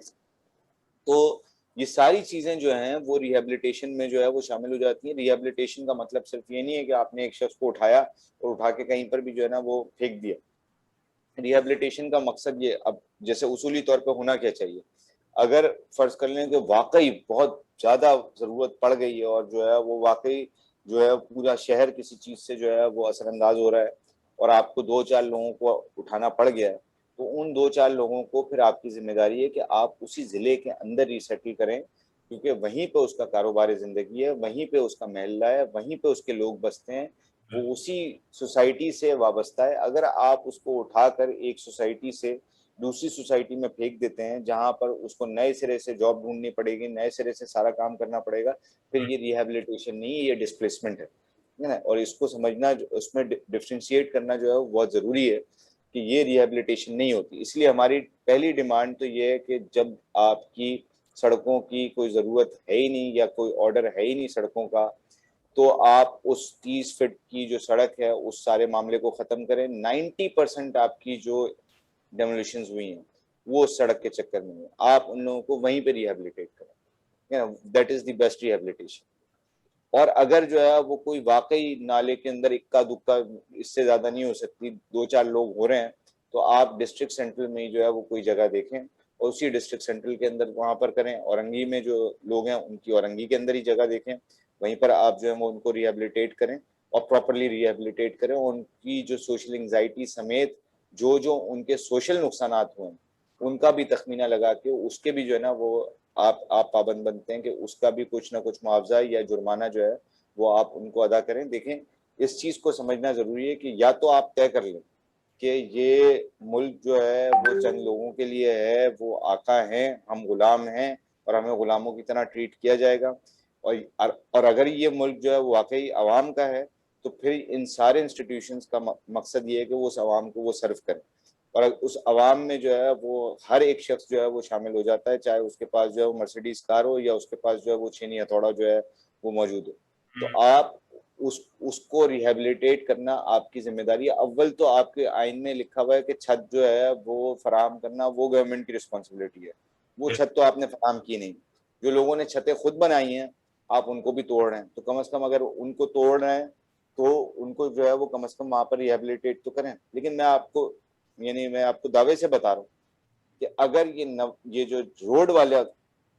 तो ये सारी चीजें जो हैं वो रिहेबिलिटेशन में जो है वो शामिल हो जाती हैं। रिहेबिलिटेशन का मतलब सिर्फ ये नहीं है कि आपने एक शख्स को उठाया और उठा के कहीं पर भी जो है ना वो फेंक दिया। रिहेबिलिटेशन का मकसद ये, अब जैसे उसूली तौर पे होना क्या चाहिए, अगर फर्ज कर लें कि वाकई बहुत ज्यादा जरूरत पड़ गई है और जो है वो वाकई जो है पूरा शहर किसी चीज से जो है वो असरअंदाज हो रहा है और आपको 2-4 लोगों को उठाना पड़ गया है, तो उन 2-4 लोगों को फिर आपकी जिम्मेदारी है कि आप उसी जिले के अंदर रिसेटल करें, क्योंकि वहीं पे उसका कारोबार जिंदगी है, वहीं पे उसका महल्ला है, वहीं पे उसके लोग बसते हैं, वो उसी सोसाइटी से वाबस्ता है। अगर आप उसको उठाकर एक सोसाइटी से दूसरी सोसाइटी में फेंक देते हैं जहां पर उसको नए सिरे से जॉब ढूंढनी पड़ेगी, नए सिरे से सारा काम करना पड़ेगा, फिर ये रिहेबिलिटेशन नहीं है, ये डिस्प्लेसमेंट है ना। और इसको समझना, उसमें डिफ्रेंशिएट करना जो है वो बहुत जरूरी है कि ये रिहेबिलिटेशन नहीं होती। इसलिए हमारी पहली डिमांड तो ये है कि जब आपकी सड़कों की कोई जरूरत है ही नहीं या कोई ऑर्डर है ही नहीं सड़कों का, तो आप उस 30 फीट की जो सड़क है उस सारे मामले को खत्म करें। 90% आपकी जो डेमोलिशन हुई हैं वो सड़क के चक्कर में है, आप उन लोगों को वहीं पे रिहेबिलिटेट करें, that is the best rehabilitation. और अगर जो है वो कोई वाकई नाले के अंदर इक्का दुक्का, इससे ज्यादा नहीं हो सकती, 2-4 लोग हो रहे हैं, तो आप डिस्ट्रिक्ट सेंट्रल में ही जो है वो कोई जगह देखें और उसी डिस्ट्रिक्ट सेंट्रल के अंदर वहां पर करें। औरंगी में जो लोग हैं उनकी औरंगी के अंदर ही जगह देखें, वहीं पर आप जो है वो उनको रिहेबिलिटेट करें और प्रॉपरली रिहेबिलिटेट करें। उनकी जो सोशल एंग्जाइटी समेत जो जो उनके सोशल नुकसान हुए उनका भी तखमीना लगा के उसके भी जो है ना वो आप पाबंद बनते हैं कि उसका भी कुछ ना कुछ मुआवजा या जुर्माना जो है वो आप उनको अदा करें। देखें, इस चीज को समझना जरूरी है कि या तो आप तय कर लें कि ये मुल्क जो है वो चंद लोगों के लिए है, वो आका हैं, हम गुलाम हैं और हमें गुलामों की तरह ट्रीट किया जाएगा, और अगर ये मुल्क जो है वो वाकई अवाम का है, तो फिर इन सारे इंस्टीट्यूशंस का मकसद ये है कि वो उस अवाम को वो सर्व करें और उस अवाम में जो है वो हर एक शख्स जो है वो शामिल हो जाता है, चाहे उसके पास जो है वो मर्सिडीज कार हो या उसके पास जो है वो छेनी हथौड़ा जो है वो मौजूद हो। तो आप उसको रिहेबिलिटेट करना आपकी जिम्मेदारी है। अव्वल तो आपके आइन में लिखा हुआ है कि छत जो है वो फराहम करना वो गवर्नमेंट की रिस्पॉन्सिबिलिटी है, वो छत तो आपने फराहम की नहीं। जो लोगों ने छतें खुद बनाई हैं आप उनको भी तोड़ रहे हैं, तो कम से कम अगर उनको तोड़ रहे हैं तो उनको जो है वो कम से कम वहां पर रिहेबिलिटेट तो करें। लेकिन मैं आपको दावे से बता रहा हूँ कि अगर ये जो रोड वाला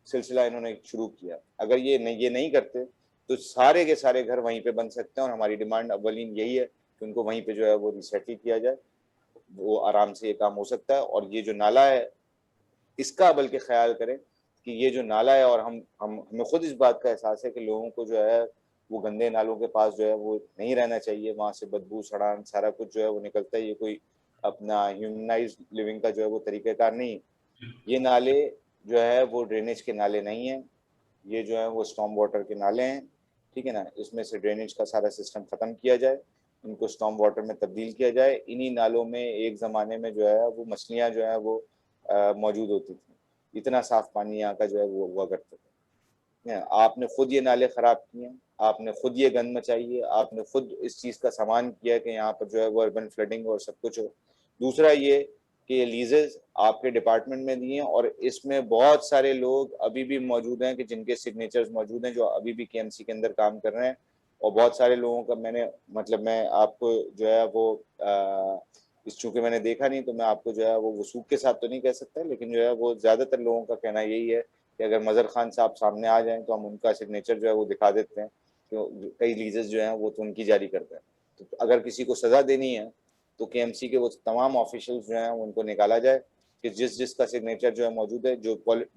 सिलसिला इन्होंने शुरू किया, अगर ये नहीं करते तो सारे के सारे घर वहीं पे बन सकते हैं। और हमारी डिमांड अव्वलीन यही है कि उनको वहीं पे जो है वो रिसेटल किया जाए, वो आराम से ये काम हो सकता है। और ये जो नाला है इसका बल्कि ख्याल करें कि ये जो नाला है, और हमें खुद इस बात का एहसास है कि लोगों को जो है वो गंदे नालों के पास जो है वो नहीं रहना चाहिए, वहां से बदबू सड़ान सारा कुछ जो है वो निकलता है, ये कोई अपना ह्यूमनाइज लिविंग का जो है वो तरीक़ाकार नहीं है। ये नाले जो है वो ड्रेनेज के नाले नहीं है, ये जो है वो स्टॉर्म वाटर के नाले हैं, ठीक है ना। इसमें से ड्रेनेज का सारा सिस्टम खत्म किया जाए, इनको स्टॉर्म वाटर में तब्दील किया जाए। इन्हीं नालों में एक ज़माने में जो है वो मछलियाँ जो है वो मौजूद होती थी, इतना साफ पानी यहाँ का जो है वो हुआ करता था। आपने खुद ये नाले खराब किए हैं, आपने खुद ये गंद मचाई है, आपने खुद इस चीज़ का सामान किया कि यहाँ पर जो है वो अर्बन फ्लडिंग और सब कुछ हो। दूसरा ये कि ये लीजेस आपके डिपार्टमेंट में दिए हैं और इसमें बहुत सारे लोग अभी भी मौजूद हैं कि जिनके सिग्नेचर्स मौजूद हैं, जो अभी भी केएमसी के अंदर काम कर रहे हैं। और बहुत सारे लोगों का मैं आपको जो है वो इस चूंकि मैंने देखा नहीं तो मैं आपको जो है वो वसूख के साथ तो नहीं कह सकता, लेकिन जो है वो ज़्यादातर लोगों का कहना यही है कि अगर मज़हर खान साहब सामने आ जाएं तो हम उनका सिग्नेचर जो है वो दिखा देते हैं, कि कई लीजेस जो हैं वो तो उनकी जारी करते हैं। तो अगर किसी को सज़ा देनी है तो केएमसी के वो तमाम ऑफिशियल्स जो हैं उनको निकाला जाए कि जिसका सिग्नेचर जो है मौजूद है, जो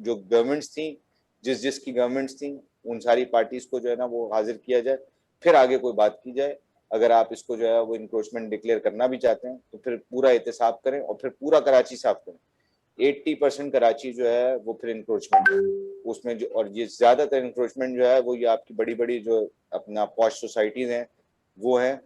गवर्नमेंट्स थी, जिसकी गवर्नमेंट्स थी, उन सारी पार्टीज को जो है ना वो हाजिर किया जाए, फिर आगे कोई बात की जाए। अगर आप इसको जो है वो इंक्रोचमेंट डिक्लेयर करना भी चाहते हैं तो फिर पूरा एहतसाब करें और फिर पूरा कराची साफ करें। 80% कराची जो है वो फिर इंक्रोचमेंट है उसमें जो, और ये ज्यादातर इंक्रोचमेंट जो है वो ये आपकी बड़ी बड़ी जो अपना पॉश सोसाइटीज हैं वो हैं।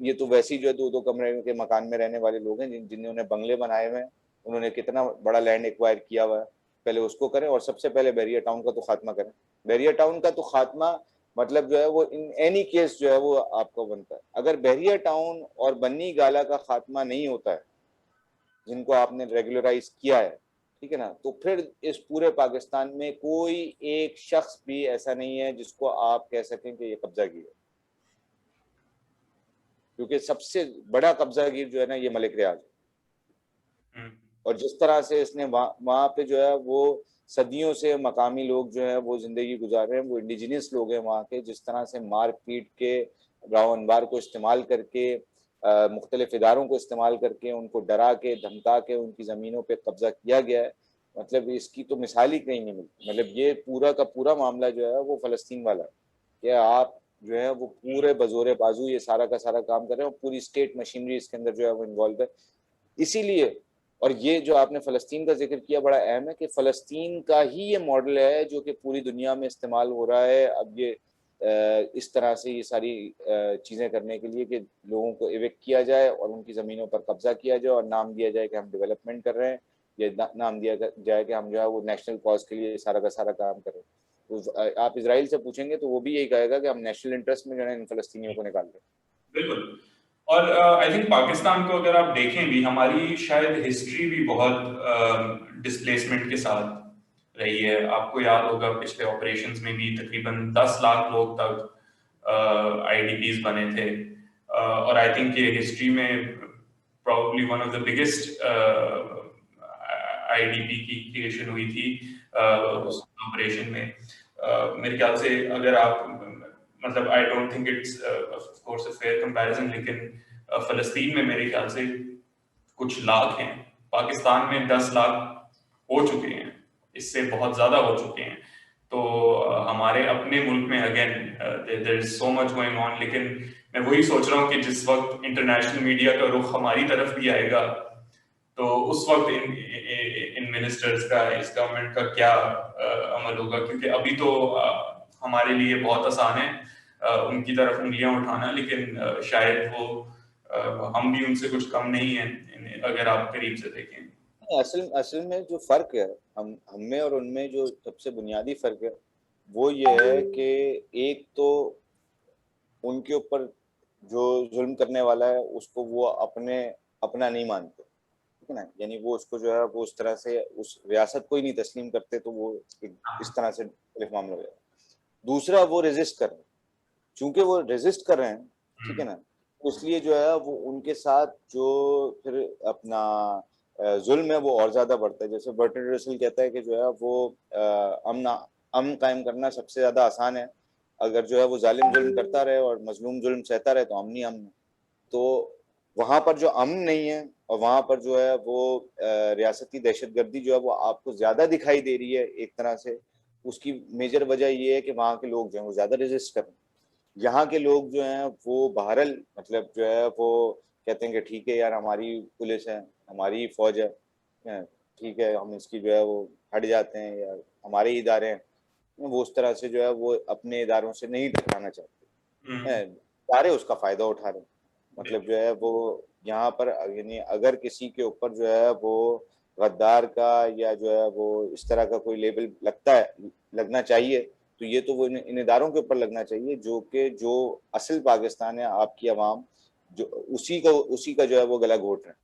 ये तो वैसे ही जो है 2-2 कमरे के मकान में रहने वाले लोग हैं जिन्होंने बंगले बनाए हुए हैं, उन्होंने कितना बड़ा लैंड एक्वायर किया हुआ है, पहले उसको करें और सबसे पहले बैरियर टाउन का तो खात्मा करें। बैरियर टाउन का तो खात्मा मतलब जो है वो इन एनी केस जो है वो आपको बनता है। अगर बैरियर टाउन और बन्नी गाला का खात्मा नहीं होता है जिनको आपने रेगुलराइज किया है, ठीक है ना। तो फिर इस पूरे पाकिस्तान में कोई एक शख्स भी ऐसा नहीं है जिसको आप कह सकें कि ये कब्जागीर है, क्योंकि सबसे बड़ा कब्जागीर जो है ना ये मलिक रियाज है। और जिस तरह से इसने वहाँ पे जो है वो सदियों से मकामी लोग जो है वो जिंदगी गुजार रहे हैं, वो इंडिजिनियस लोग हैं वहाँ के, जिस तरह से मार पीट के राव अनबार को इस्तेमाल करके मुख्तलिफ इदारों को इस्तेमाल करके उनको डरा के धमका के उनकी ज़मीनों पे कब्जा किया गया है, मतलब इसकी तो मिसाल ही कहीं नहीं मिलती। मतलब ये पूरा का पूरा मामला जो है वो फ़लस्तीन वाला है कि आप जो है वो पूरे बजोरे बाजू ये सारा का सारा काम कर रहे हैं और पूरी स्टेट मशीनरी इसके अंदर जो है वो इन्वॉल्व है। इसीलिए, और ये जो आपने फ़लस्तीन का जिक्र किया बड़ा अहम है कि फ़लस्तीन का ही ये मॉडल है जो कि पूरी दुनिया में इस्तेमाल हो रहा है अब ये इस तरह से ये सारी चीज़ें करने के लिए कि लोगों को इवेक्ट किया जाए और उनकी ज़मीनों पर कब्जा किया जाए और नाम दिया जाए कि हम डेवलपमेंट कर रहे हैं, या नाम दिया जाए कि हम जो है वो नेशनल कॉज के लिए सारा का सारा काम कर रहे हैं। तो आप इसराइल से पूछेंगे तो वो भी यही कहेगा कि हम नेशनल इंटरेस्ट में जो है इन फ़लस्तीनियों को निकाल रहे हैं। बिल्कुल। और आई थिंक पाकिस्तान को अगर आप देखें भी, हमारी शायद हिस्ट्री भी बहुत डिस्प्लेसमेंट के साथ रही है। आपको याद होगा पिछले ऑपरेशंस में भी तकरीबन 10 लाख लोग तक आईडीपीज बने थे। और आई थिंक ये हिस्ट्री में probably one of the biggest IDP की क्रिएशन हुई थी उस ऑपरेशन में। मेरे ख्याल से अगर आप, मतलब I don't think it's of course a fair comparison, लेकिन फलस्तीन में मेरे ख्याल से कुछ लाख हैं, पाकिस्तान में 10 लाख हो चुके हैं, इससे बहुत ज्यादा हो चुके हैं। तो हमारे अपने मुल्क में again there is so much going on. लेकिन मैं वही सोच रहा हूँ कि जिस वक्त इंटरनेशनल मीडिया का रुख हमारी तरफ भी आएगा तो उस वक्त इन मिनिस्टर्स का, इस गवर्नमेंट का क्या अमल होगा, क्योंकि अभी तो हमारे लिए बहुत आसान है उनकी तरफ उंगलियां उठाना, लेकिन शायद वो हम भी उनसे कुछ कम नहीं है अगर आप करीब से देखें। असल असल में जो फर्क है हम में और उनमें, जो सबसे बुनियादी फर्क है वो ये है कि एक तो उनके ऊपर जो जुल्म करने वाला है उसको वो अपना नहीं मानते, ठीक है ना, यानी वो उसको जो है वो उस तरह से उस रियासत को ही नहीं तस्लीम करते, तो वो इस तरह से मामला हो जाएगा। दूसरा, वो रेजिस्ट कर रहे हैं, चूंकि वो रेजिस्ट कर रहे हैं, ठीक है ना, इसलिए जो है वो उनके साथ जो फिर अपना जुल्म है वो और ज्यादा बढ़ता है। जैसे बर्टन रसल कहता है कि जो है वो अमन कायम करना सबसे ज्यादा आसान है, अगर जो है वो जालिम जुल्म करता रहे और मजलूम जुल्म सहता रहे तो अमन ही अमन है। तो वहां पर जो अमन नहीं है और वहां पर जो है वो रियासती दहशतगर्दी जो है वो आपको ज्यादा दिखाई दे रही है एक तरह से, उसकी मेजर वजह ये है कि वहाँ के लोग जो है वो ज्यादा रेजिस्ट कर रहे हैं। यहाँ के लोग जो हैं वो बहरल मतलब जो है वो कहते हैं कि ठीक है यार, हमारी पुलिस है, हमारी फौज है, ठीक है, हम इसकी जो है वो हट जाते हैं, या हमारे ही इदारे हैं, वो उस तरह से जो है वो अपने इदारों से नहीं टकराना चाहते हैं, इदारे उसका फायदा उठा रहे हैं। मतलब जो है वो यहाँ पर यानी अगर किसी के ऊपर जो है वो गद्दार का या जो है वो इस तरह का कोई लेबल लगना चाहिए, तो ये तो वो इन इदारों के ऊपर लगना चाहिए जो असल पाकिस्तान है, आपकी आवाम जो उसी का जो है वो गला घोट रहे हैं।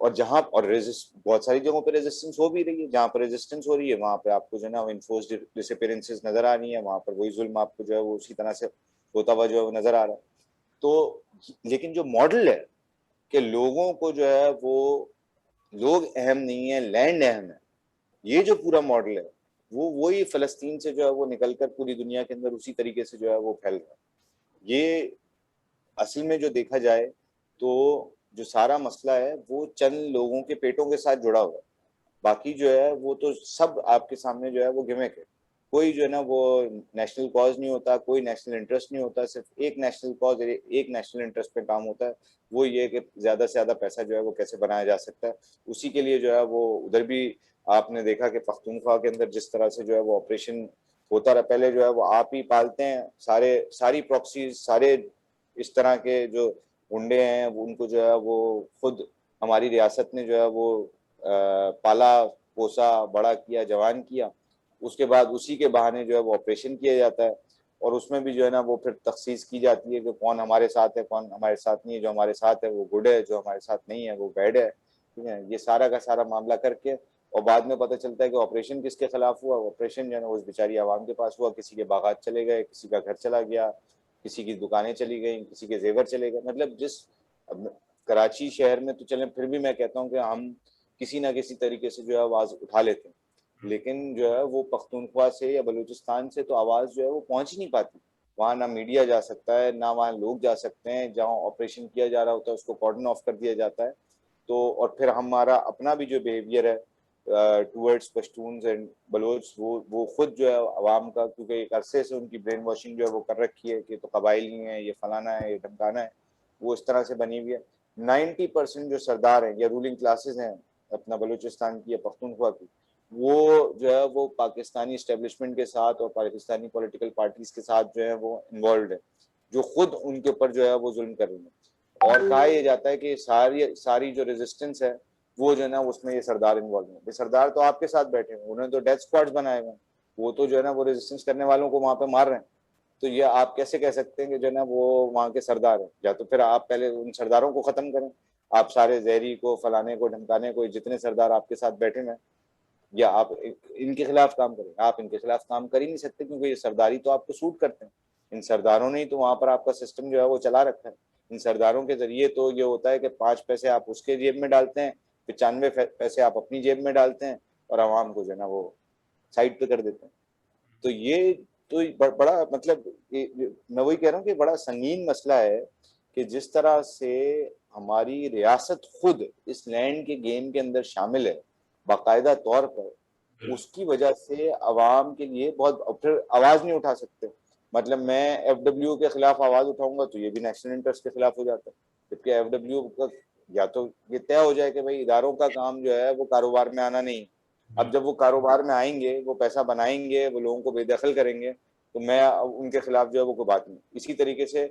और जहाँ और बहुत सारी जगहों पे रेजिस्टेंस हो भी रही है, जहाँ पर रेजिस्टेंस हो रही है वहाँ पे आपको जो है ना इन्फोर्स्ड डिसअपीयरेंसेस नजर आ रही है, वहाँ पर वही जुल्म आपको जो है वो उसी तरह से होता हुआ जो है वो नजर आ रहा है। तो लेकिन जो मॉडल है कि लोगों को जो है वो लोग अहम नहीं है, लैंड अहम है, ये जो पूरा मॉडल है वो वही फलस्तीन से जो है वो निकलकर पूरी दुनिया के अंदर उसी तरीके से जो है वो फैल रहा है। ये असल में जो देखा जाए तो जो सारा मसला है वो चंद लोगों के पेटों के साथ जुड़ा हुआ है, बाकी जो है वो तो सब आपके सामने जो है वो गिमिक है। कोई जो है ना वो नेशनल कॉज नहीं होता, कोई नेशनल इंटरेस्ट नहीं होता, सिर्फ एक नेशनल कॉज, एक नेशनल इंटरेस्ट पे काम होता है, वो ये कि ज्यादा से ज्यादा पैसा जो है वो कैसे बनाया जा सकता है। उसी के लिए जो है वो उधर भी आपने देखा कि पख्तूनख्वा के अंदर जिस तरह से जो है वो ऑपरेशन होता रहा, पहले जो है वो आप ही पालते हैं सारी प्रॉक्सीज, सारे इस तरह के जो गुंडे हैं उनको जो है वो खुद हमारी रियासत ने जो है वो पाला पोसा बड़ा किया, जवान किया, उसके बाद उसी के बहाने जो है वो ऑपरेशन किया जाता है, और उसमें भी जो है ना वो फिर तखसीस की जाती है कि कौन हमारे साथ है कौन हमारे साथ नहीं है, जो हमारे साथ है वो गुड है, जो हमारे साथ नहीं है वो बैड है, ठीक है, ये सारा का सारा मामला करके और बाद में पता चलता है कि ऑपरेशन किसके खिलाफ हुआ, ऑपरेशन जो है ना उस बेचारी आवाम के पास हुआ, किसी के बागात चले गए, किसी का घर चला गया, किसी की दुकानें चली गई, किसी के जेवर चले गए। मतलब जिस कराची शहर में तो चलें, फिर भी मैं कहता हूँ कि हम किसी ना किसी तरीके से जो है आवाज़ उठा लेते हैं, लेकिन जो है वो पख्तूनख्वा से या बलूचिस्तान से तो आवाज़ जो है वो पहुंच ही नहीं पाती। वहाँ ना मीडिया जा सकता है, ना वहाँ लोग जा सकते हैं, जहाँ ऑपरेशन किया जा रहा होता है उसको कॉर्डन ऑफ कर दिया जाता है। तो और फिर हमारा अपना भी जो बिहेवियर है टूवर्ड्स पश्तून्स एंड बलोच, वो खुद जो है अवाम का, क्योंकि एक अरसे से उनकी ब्रेन वॉशिंग जो है वो कर रखी है कि तो कबाइली हैं, ये फलाना है, ये ढमकाना है, वो इस तरह से बनी हुई है। 90% जो सरदार हैं या रूलिंग क्लासेस हैं अपना बलूचिस्तान की या पख्तूनख्वा की, वो जो है वो पाकिस्तानी इस्टेब्लिशमेंट के साथ और पाकिस्तानी पॉलिटिकल पार्टीज के साथ जो है वो इन्वॉल्व है, जो खुद उनके ऊपर जो है वो जुल्म कर रही है। और कहा यह जाता है कि सारी सारी जो रेजिस्टेंस है वो जो है ना उसमें ये सरदार इन्वॉल्व है। सरदार तो आपके साथ बैठे हैं, उन्होंने तो डेथ स्क्वाड्स बनाए हुए हैं, वो तो जो है ना वो रेजिस्टेंस करने वालों को वहां पे मार रहे हैं। तो ये आप कैसे कह सकते हैं कि जो है ना वो वहाँ के सरदार है? या तो फिर आप पहले उन सरदारों को खत्म करें, आप सारे जहरी को, फलाने को, ढमकाने को, जितने सरदार आपके साथ बैठे हैं, या आप इनके खिलाफ काम करें। आप इनके खिलाफ काम कर ही नहीं सकते, क्योंकि ये सरदारी तो आपको सूट करते हैं। इन सरदारों ने ही तो वहां पर आपका सिस्टम जो है वो चला रखा है। इन सरदारों के जरिए तो ये होता है कि 5 पैसे आप उसके जेब में डालते हैं, 95 पैसे आप अपनी जेब में डालते हैं, और आवाम को जो है ना वो साइड पे कर देते हैं। तो ये तो बड़ा मतलब मैं वही कह रहा हूँ कि बड़ा संगीन मसला है कि जिस तरह से हमारी रियासत खुद इस लैंड के गेम के अंदर शामिल है बाकायदा तौर पर, उसकी वजह से अवाम के लिए बहुत, फिर आवाज नहीं उठा सकते। मतलब मैं एफडब्ल्यू के खिलाफ आवाज उठाऊंगा तो ये भी नेशनल इंटरेस्ट के खिलाफ हो जाता है, जबकि एफडब्ल्यू का या तो ये तय हो जाए कि भाई इदारों का काम जो है वो कारोबार में आना नहीं। अब जब वो कारोबार में आएंगे, वो पैसा बनाएंगे, वो लोगों को बेदखल करेंगे, तो मैं उनके खिलाफ जो है वो कोई बात नहीं। इसी तरीके से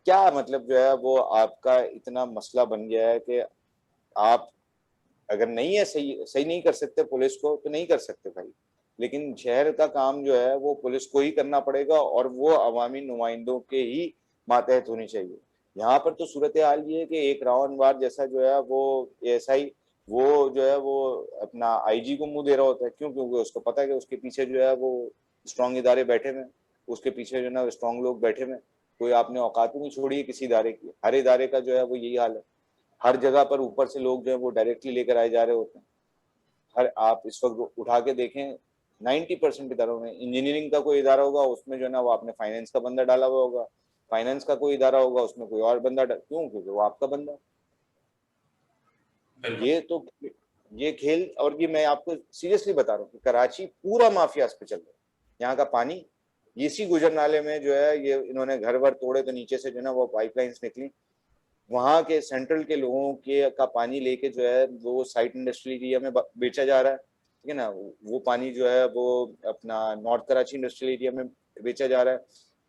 क्या मतलब जो है वो आपका इतना मसला बन गया है कि आप अगर नहीं है, सही सही नहीं कर सकते पुलिस को तो नहीं कर सकते भाई, लेकिन शहर का काम जो है वो पुलिस को ही करना पड़ेगा, और वो अवामी नुमाइंदों के ही मातहत होनी चाहिए। यहाँ पर तो सूरत हाल ये है कि एक रावणवार जैसा जो है वो एएसआई, वो जो है वो अपना आईजी को मुंह दे रहा होता है। क्यों? क्योंकि उसको पता है कि उसके पीछे जो है वो स्ट्रांग इदारे बैठे हुए, उसके पीछे जो है ना स्ट्रांग लोग बैठे हुए। कोई आपने औकात नहीं छोड़ी है किसी इदारे की, हर इदारे का जो है वो यही हाल है। हर जगह पर ऊपर से लोग जो है वो डायरेक्टली लेकर आए जा रहे होते हैं। हर आप इस वक्त उठा के देखें 90% इदारों में, इंजीनियरिंग का कोई इदारा होगा उसमें जो है ना वो आपने फाइनेंस का बंदा डाला हुआ होगा, फाइनेंस का कोई इदारा होगा उसमें कोई और बंदा क्यों? क्योंकि वो आपका बंदा। ये तो ये खेल, और ये मैं आपको सीरियसली बता रहा हूँ कि कराची पूरा माफिया इस पे चल रहा है। यहाँ का पानी इसी गुजर नाले में जो है ये इन्होंने घर भर तोड़े तो नीचे से जो है ना वो पाइपलाइंस निकली, वहां के सेंट्रल के लोगों के का पानी लेके जो है वो साइट इंडस्ट्रियल एरिया में बेचा जा रहा है। ठीक है ना, वो पानी जो है वो अपना नॉर्थ कराची इंडस्ट्रियल एरिया में बेचा जा रहा है।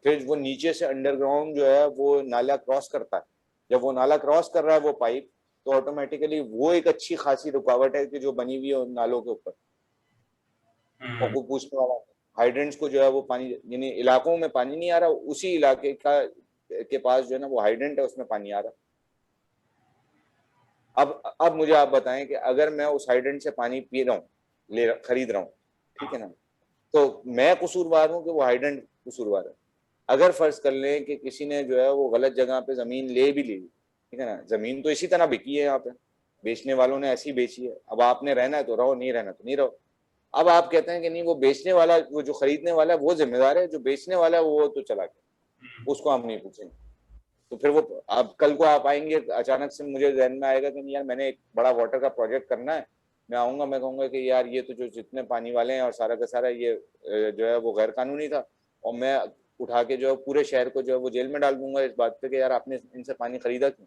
फिर वो नीचे से अंडरग्राउंड जो है वो नाला क्रॉस करता है। जब वो नाला क्रॉस कर रहा है वो पाइप, तो ऑटोमेटिकली वो एक अच्छी खासी रुकावट है कि जो बनी हुई है उन नालों के ऊपर। और कोई पूछने वाला, हाइड्रेंट्स को जो है वो पानी, यानी इलाकों में पानी नहीं आ रहा, उसी इलाके का के पास जो है ना वो हाइड्रेंट है, उसमें पानी आ रहा। अब मुझे आप बताएं कि अगर मैं उस हाइड्रेंट से पानी पी रहा हूँ, खरीद रहा हूँ, ठीक है ना, तो मैं कसूरवार हूँ कि वो हाइड्रेंट कसूरवार है? अगर फर्ज कर लें कि किसी ने जो है वो गलत जगह पे जमीन ले भी ली, ठीक है ना, जमीन तो इसी तरह बिकी है, यहाँ पे बेचने वालों ने ऐसी बेची है, अब आपने रहना है तो रहो, नहीं रहना तो नहीं रहो। अब आप कहते हैं कि नहीं, वो बेचने वाला, वो जो खरीदने वाला है वो जिम्मेदार है, जो बेचने वाला है वो तो चला गया, उसको हम नहीं पूछेंगे। तो फिर वो अब कल को आप आएंगे, अचानक से मुझे ध्यान में आएगा कि यार मैंने एक बड़ा वाटर का प्रोजेक्ट करना है, मैं आऊंगा, मैं कहूंगा कि यार ये तो जो जितने पानी वाले हैं और सारा का सारा ये जो है वो गैर कानूनी था, और मैं उठा के जो है पूरे शहर को जो है वो जेल में डाल दूंगा इस बात पे कि यार आपने इनसे पानी खरीदा क्यों।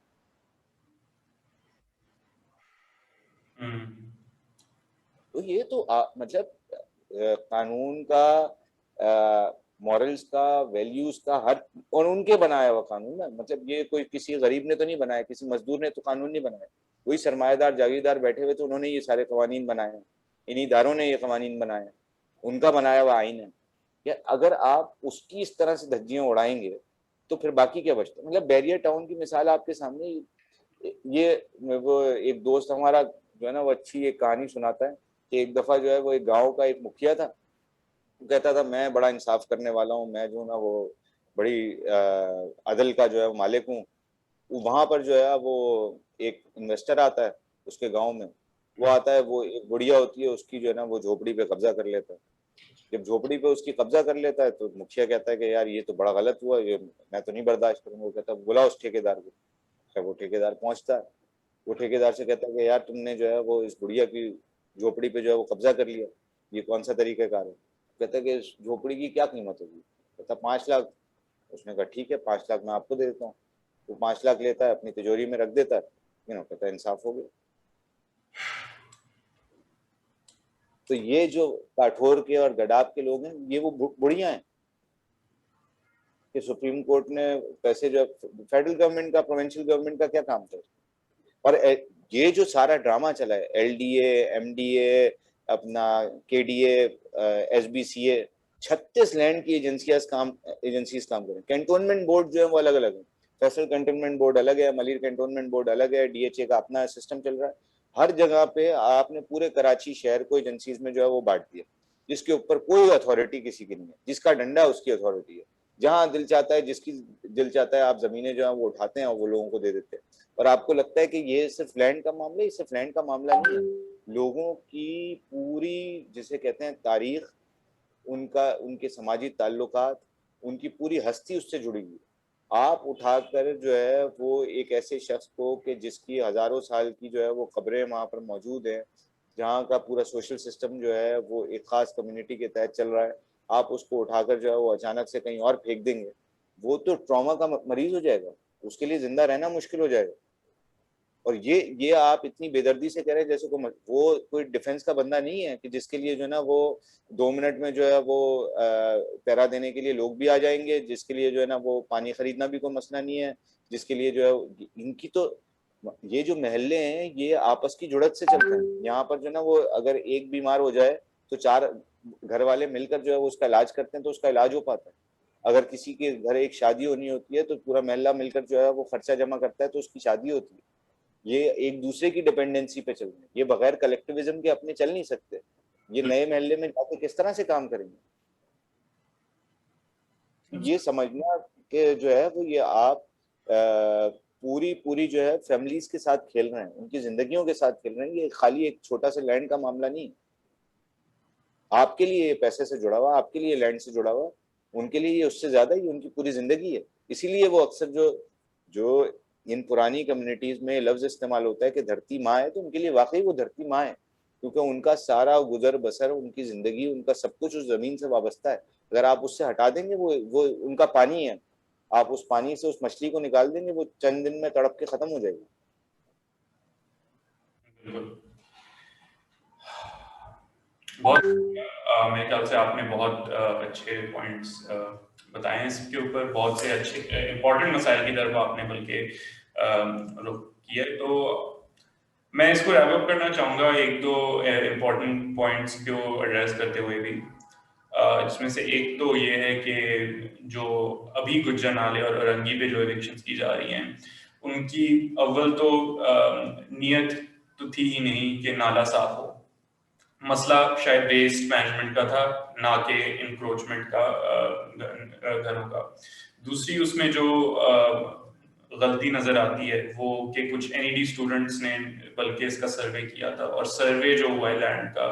तो ये तो मतलब कानून का, मॉरल्स का, वैल्यूज का, हर, और उनके बनाया हुआ कानून है। मतलब ये कोई किसी गरीब ने तो नहीं बनाया, किसी मजदूर ने तो कानून नहीं बनाया, वही सरमाएदार जागीरदार बैठे हुए तो उन्होंने ये सारे कवानीन बनाए हैं, इन्हीं इदारों ने ये कवानीन बनाए हैं, उनका बनाया हुआ आइन है। या अगर आप उसकी इस तरह से धज्जियां उड़ाएंगे तो फिर बाकी क्या बचता है? मतलब बैरियर टाउन की मिसाल आपके सामने, ये वो एक दोस्त हमारा जो है ना वो अच्छी एक कहानी सुनाता है कि एक दफा जो है वो एक गांव का एक मुखिया था, वो कहता था मैं बड़ा इंसाफ करने वाला हूँ, मैं जो ना वो बड़ी अदल का जो है वो मालिक हूँ। वहां पर जो है वो एक इन्वेस्टर आता है उसके गांव में, वो आता है, वो एक बुढ़िया होती है उसकी जो है ना वो झोपड़ी पे कब्जा कर लेता है। जब झोपड़ी पे उसकी कब्जा कर लेता है तो मुखिया कहता है कि यार ये तो बड़ा गलत हुआ, ये मैं तो नहीं बर्दाश्त करूंगा। वो कहता है बुला उस ठेकेदार को। जब वो ठेकेदार पहुंचता है, वो ठेकेदार से कहता है कि यार तुमने जो है वो इस बुढ़िया की झोपड़ी पे जो है वो कब्जा कर लिया, ये कौन सा तरीकाकार है। कहता है कि इस झोपड़ी की क्या कीमत होगी। कहता 5 लाख। उसने कहा ठीक है 5 लाख मैं आपको दे देता हूँ। वो 5 लाख लेता है अपनी तिजोरी में रख देता है, कहता है इंसाफ हो गया। तो ये जो काठौर के और गडाब के लोग हैं ये वो बुढ़िया हैं कि सुप्रीम कोर्ट ने पैसे जो फेडरल गवर्नमेंट का प्रोविंशियल गवर्नमेंट का क्या काम था। और ये जो सारा ड्रामा चला है एलडीए एमडीए अपना केडीए एसबीसीए 36 लैंड की एजेंसीज काम करें। कैंटोनमेंट बोर्ड जो है वो अलग अलग है, फैसल कैंटोनमेंट बोर्ड अलग है, मलिर कैंटोनमेंट बोर्ड अलग है, डीएचए का अपना सिस्टम चल रहा है। हर जगह पे आपने पूरे कराची शहर को एजेंसीज में जो है वो बांट दिया, जिसके ऊपर कोई अथॉरिटी किसी की नहीं है, जिसका डंडा उसकी अथॉरिटी है। जहां दिल चाहता है, जिसकी दिल चाहता है, आप जमीनें जो है वो उठाते हैं और वो लोगों को दे देते हैं। और आपको लगता है कि ये सिर्फ लैंड का मामला है, ये सिर्फ लैंड का मामला नहीं है। लोगों की पूरी जिसे कहते हैं तारीख, उनका उनके समाजी ताल्लुकात, उनकी पूरी हस्ती उससे जुड़ी हुई। आप उठाकर जो है वो एक ऐसे शख्स को कि जिसकी हजारों साल की जो है वो कब्रें वहां पर मौजूद है, जहाँ का पूरा सोशल सिस्टम जो है वो एक खास कम्युनिटी के तहत चल रहा है, आप उसको उठाकर जो है वो अचानक से कहीं और फेंक देंगे, वो तो ट्रॉमा का मरीज हो जाएगा, उसके लिए जिंदा रहना मुश्किल हो जाएगा। और ये आप इतनी बेदर्दी से कह रहे हैं जैसे वो कोई डिफेंस का बंदा नहीं है कि जिसके लिए जो है ना वो 2 मिनट में जो है वो पैरा देने के लिए लोग भी आ जाएंगे, जिसके लिए जो है ना वो पानी खरीदना भी कोई मसला नहीं है, जिसके लिए जो है इनकी तो ये जो महल्ले हैं ये आपस की जुड़त से चलते हैं। यहाँ पर जो है ना वो अगर एक बीमार हो जाए तो 4 घर वाले मिलकर जो है वो उसका इलाज करते हैं, तो उसका इलाज हो पाता है। अगर किसी के घर एक शादी होनी होती है तो पूरा मोहल्ला मिलकर जो है वो खर्चा जमा करता है तो उसकी शादी होती है। ये एक दूसरे की डिपेंडेंसी पे चल रहे हैं, ये बगैर कलेक्टिविज्म के अपने चल नहीं सकते। ये नए मोहल्ले में जाके किस तरह से काम करेंगे। ये समझना कि जो है वो ये आप पूरी पूरी जो है फैमिलीज के साथ खेल रहे हैं, उनकी जिंदगियों के साथ खेल रहे हैं। ये खाली एक छोटा सा लैंड का मामला नहीं, आपके लिए ये पैसे से जुड़ा हुआ, आपके लिए लैंड से जुड़ा हुआ, उनके लिए ये उससे ज्यादा ही उनकी पूरी जिंदगी है। इसीलिए वो अक्सर जो जो इन पुरानी कम्युनिटीज में लफ्ज इस्तेमाल होता है कि धरती माँ है, तो उनके लिए वाकई वो धरती माँ है, क्योंकि उनका सारा गुजर बसर, उनकी जिंदगी, उनका सब कुछ उस जमीन से वाबस्ता है। अगर आप उससे हटा देंगे, वो उनका पानी है, आप उस पानी से उस मछली को निकाल देंगे, वो चंद दिन में तड़प के खत्म हो जाएगी। बहुत मेरे ख्याल से आपने बहुत अच्छे पॉइंट्स बताए हैं इसके ऊपर, बहुत से अच्छे इम्पोर्टेंट मसाइल की तरफ आपने बल्कि रुख किया। तो मैं इसको रैप अप करना चाहूँगा एक दो इम्पोर्टेंट पॉइंट्स को एड्रेस करते हुए भी, जिसमें से एक तो ये है कि जो अभी गुज्जर नाले और अरंगी पे जो एविक्शंस की जा रही हैं, उनकी अव्वल तो नीयत तो थी ही नहीं कि नाला साफ हो। मसला शायद वेस्ट मैनेजमेंट का था, ना कि इंक्रोचमेंट का घरों का। दूसरी उसमें जो गलती नजर आती है वो कि कुछ एनईडी स्टूडेंट्स ने बल्कि इसका सर्वे किया था, और सर्वे जो हुआ है लैंड का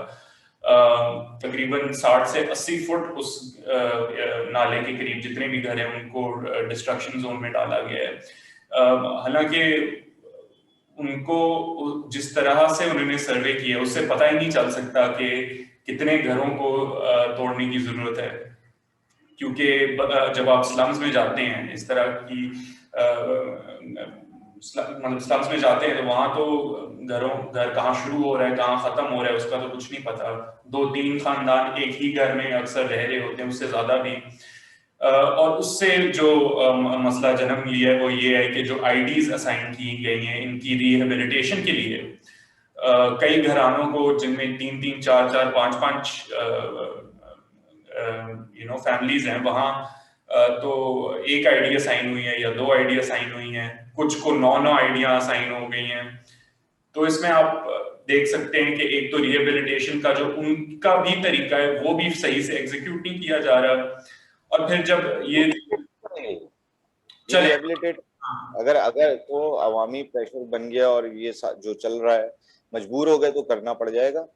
तकरीबन 60 से 80 फुट उस नाले के करीब जितने भी घर हैं उनको डिस्ट्रक्शन जोन में डाला गया है। हालांकि उनको जिस तरह से उन्होंने सर्वे किया उससे पता ही नहीं चल सकता कि कितने घरों को तोड़ने की जरूरत है, क्योंकि जब आप स्लम्स में जाते हैं इस तरह की मतलब स्लम्स में जाते हैं तो वहां तो घर कहाँ शुरू हो रहा है कहाँ खत्म हो रहा है उसका तो कुछ नहीं पता। 2-3 खानदान एक ही घर में अक्सर रह रहे होते हैं, उससे ज्यादा भी। और उससे जो मसला जन्म लिया है वो ये है कि जो आईडीज असाइन की गई हैं इनकी रिहेबिलिटेशन के लिए कई घरानों को जिनमें 3-3, 4-4, 5-5 फैमिलीज हैं वहां, तो एक आईडी असाइन हुई है या 2 आईडी असाइन हुई हैं, कुछ को 9 आईडियां असाइन हो गई हैं। तो इसमें आप देख सकते हैं कि एक तो रिहेबिलिटेशन का जो उनका भी तरीका है वो भी सही से एग्जीक्यूट नहीं किया जा रहा, और फिर जब ये चले रिहेबिलिटेट अगर अगर तो अवामी प्रेशर बन गया और ये जो चल रहा है मजबूर हो गए तो करना पड़ जाएगा,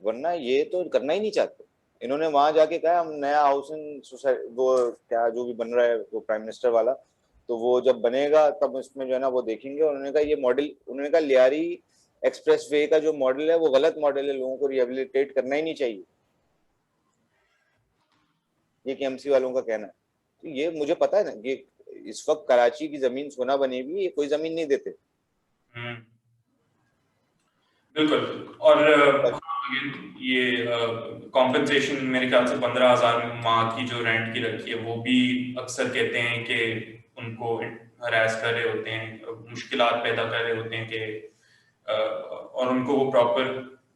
वरना ये तो करना ही नहीं चाहते। इन्होंने वहां जाके कहा हम नया हाउसिंग सोसाइटी वो क्या जो भी बन रहा है वो प्राइम मिनिस्टर वाला, तो वो जब बनेगा तब उसमें जो है ना वो देखेंगे। उन्होंने कहा ये मॉडल, उन्होंने कहा लियारी एक्सप्रेस वे का जो मॉडल है वो गलत मॉडल है, लोगों को रिहेबिलिटेट करना ही नहीं चाहिए, ये केएमसी वालों का कहना है। तो ये मुझे पता है ना, ये इस वक्त कराची की जमीन सोना बनी हुई, ये कोई जमीन नहीं देते। बिल्कुल। और ये कॉम्पेंसेशन मेरे ख्याल से 15,000 माह की जो रेंट की रखी है वो भी अक्सर कहते हैं कि उनको हरास कर रहे होते हैं, मुश्किलात पैदा कर रहे होते हैं कि और उनको वो प्रॉपर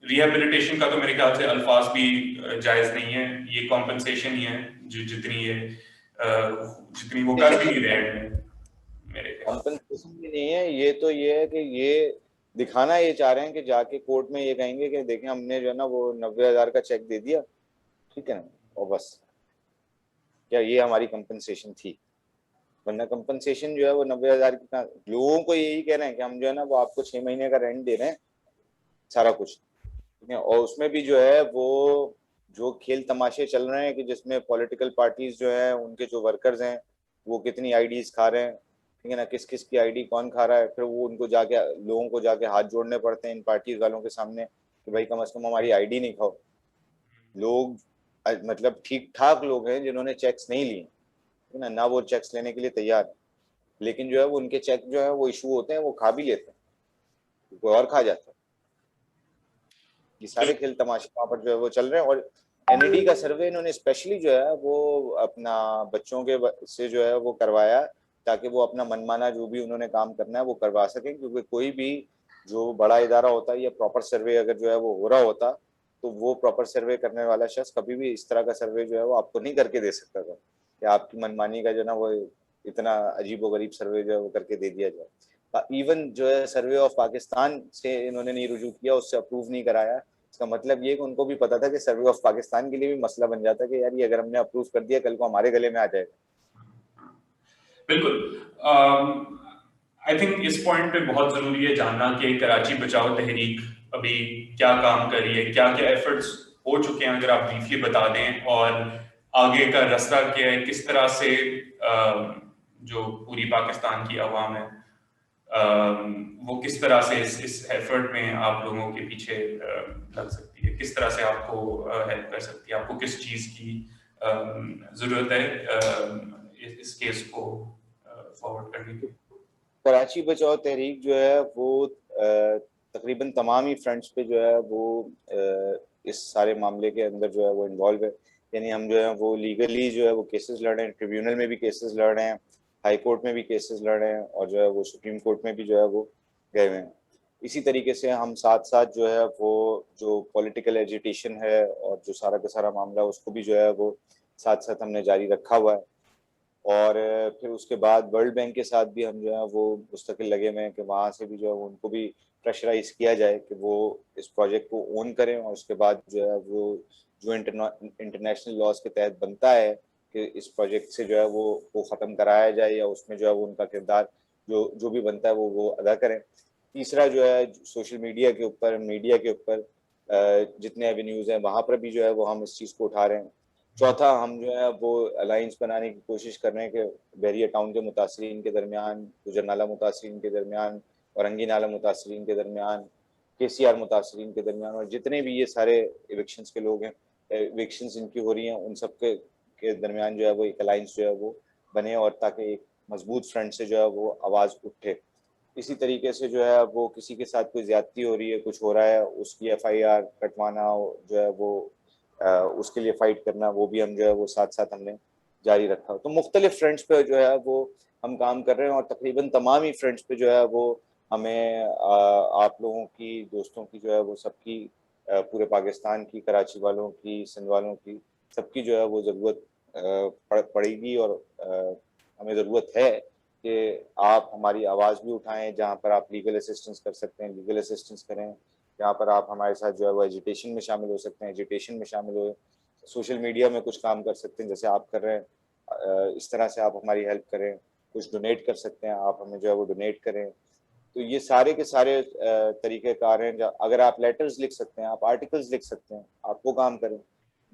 रिहेबिलिटेशन का तो मेरे ख्याल से अल्फाज भी जायज नहीं है, ये कॉम्पेंसेशन ही है जो जितनी वो कर भी नहीं रहे हैं मेरे ख्याल। कॉम्पेंसेशन भी नहीं है ये, तो ये है कि ये दिखाना ये चाह रहे हैं कि जाके कोर्ट में ये कहेंगे कि देखें हमने जो है ना वो 90,000 का चेक दे दिया, ठीक है ना, और बस क्या ये हमारी कंपनसेशन थी। वरना कंपनसेशन जो है वो 90,000 की लोगों को यही कह रहे हैं कि हम जो है ना वो आपको 6 महीने का रेंट दे रहे हैं, सारा कुछ, ठीक है। और उसमें भी जो है वो जो खेल तमाशे चल रहे हैं कि जिसमें पॉलिटिकल पार्टीज जो है उनके जो वर्कर्स हैं वो कितनी आईडीज खा रहे हैं, ठीक है ना, किस किस की आईडी कौन खा रहा है, फिर वो उनको जाके लोगों को जाके हाथ जोड़ने पड़ते हैं इन पार्टीज वालों के सामने कि भाई कम से कम हमारी आईडी नहीं खाओ। लोग मतलब ठीक ठाक लोग हैं जिन्होंने चेक्स नहीं लिए, ठीक है ना वो चेक्स लेने के लिए तैयार है, लेकिन जो है वो उनके चेक जो है वो इशू होते हैं, वो खा भी लेते हैं, कोई और खा जाता है। ये सारे खेल तमाशे वहां पर जो है वो चल रहे हैं। और एनईडी का सर्वे इन्होंने स्पेशली जो है वो अपना बच्चों के से जो है वो करवाया ताकि वो अपना मनमाना जो भी उन्होंने काम करना है वो करवा सकें, क्योंकि कोई भी जो बड़ा इदारा होता है या प्रॉपर सर्वे अगर जो है वो हो रहा होता तो वो प्रॉपर सर्वे करने वाला शख्स कभी भी इस तरह का सर्वे जो है वो आपको नहीं करके दे सकता था कि आपकी मनमानी का जो ना वो इतना अजीबोगरीब सर्वे जो है वो करके दे दिया जाए। इवन जो है सर्वे ऑफ पाकिस्तान से इन्होंने नहीं रुजू किया, उससे अप्रूव नहीं कराया। इसका मतलब ये कि उनको भी पता था कि सर्वे ऑफ पाकिस्तान के लिए भी मसला बन जाता कि यार ये अगर हमने अप्रूव कर दिया कल को हमारे गले में आ जाएगा। बिल्कुल। आई थिंक इस पॉइंट पे बहुत जरूरी है जानना कि कराची बचाओ तहरीक अभी क्या काम कर रही है, क्या क्या एफर्ट्स हो चुके हैं, अगर आप ब्रीफली बता दें, और आगे का रास्ता क्या है, किस तरह से जो पूरी पाकिस्तान की आवाम है वो किस तरह से इस एफर्ट में आप लोगों के पीछे लग सकती है, किस तरह से आपको हेल्प कर सकती है, आपको किस चीज की जरूरत है इस केस को फॉरवर्ड करने की। कराची बचाओ तहरीक जो है वो तकरीबन तमाम ही फ्रंट्स पे जो है वो इस सारे मामले के अंदर जो है वो इन्वॉल्व है। यानी हम जो है वो लीगली जो है वो केसेस लड़ रहे हैं, ट्रिब्यूनल में भी केसेस लड़ रहे हैं, हाई कोर्ट में भी केसेस लड़ रहे हैं, और जो है वो सुप्रीम कोर्ट में भी जो है वो गए हुए हैं। इसी तरीके से हम साथ साथ जो है वो जो पॉलिटिकल एजिटेशन है और जो सारा का सारा मामला उसको भी जो है वो साथ साथ हमने जारी रखा हुआ है। और फिर उसके बाद वर्ल्ड बैंक के साथ भी हम जो है वो मुस्तकिल लगे हुए हैं कि वहाँ से भी जो है उनको भी प्रेशराइज किया जाए कि वो इस प्रोजेक्ट को ओन करें, और उसके बाद जो है वो जो इंटरनेशनल लॉज के तहत बनता है कि इस प्रोजेक्ट से जो है वो ख़त्म कराया जाए या उसमें जो है वो उनका किरदार जो जो भी बनता है वो अदा करें। तीसरा जो है सोशल मीडिया के ऊपर, मीडिया के ऊपर जितने एवेन्यूज़ हैं वहाँ पर भी जो है वो हम इस चीज़ को उठा रहे हैं। चौथा हम जो है वो अलाइंस बनाने की कोशिश कर रहे हैं कि बहरिया टाउन के मुतासरीन के दरमियान, गुजर नाला मुतासरीन के दरमियान, औरंगी नाला मुतासरीन के दरमियान, KCR मुतासरीन के दरमियान, और जितने भी ये सारे इविक्शंस के लोग हैं, इविक्शंस इनकी हो रही हैं, उन सब के दरमियान जो है वो एक अलाइंस जो है वो बने, और ताकि एक मजबूत फ्रंट से जो है वो आवाज़ उठे। इसी तरीके से जो है वो किसी के साथ कोई ज्यादती हो रही है, कुछ हो रहा है, उसकी FIR कटवाना जो है वो उसके लिए फाइट करना, वो भी हम जो है वो साथ साथ हमने जारी रखा। तो मुख्तलिफ फ्रंट्स पे जो है वो हम काम कर रहे हैं, और तकरीबन तमाम ही फ्रंट्स पे जो है वो हमें आप लोगों की, दोस्तों की जो है वो सबकी, पूरे पाकिस्तान की, कराची वालों की, सिंध वालों की, सबकी जो है वो ज़रूरत पड़ेगी, और हमें ज़रूरत है कि आप हमारी आवाज़ भी उठाएं, जहाँ पर आप लीगल असिस्टेंस कर सकते हैं लीगल असिस्टेंस करें, जहाँ पर आप हमारे साथ जो है वो एजुटेशन में शामिल हो सकते हैं एजुटेशन में शामिल हो, सोशल मीडिया में कुछ काम कर सकते हैं जैसे आप कर रहे हैं, इस तरह से आप हमारी हेल्प करें, कुछ डोनेट कर सकते हैं आप हमें जो है वो डोनेट करें। तो ये सारे के सारे तरीक़ेकार हैं। अगर आप लेटर्स लिख सकते हैं, आप आर्टिकल्स लिख सकते हैं, आप वो काम करें।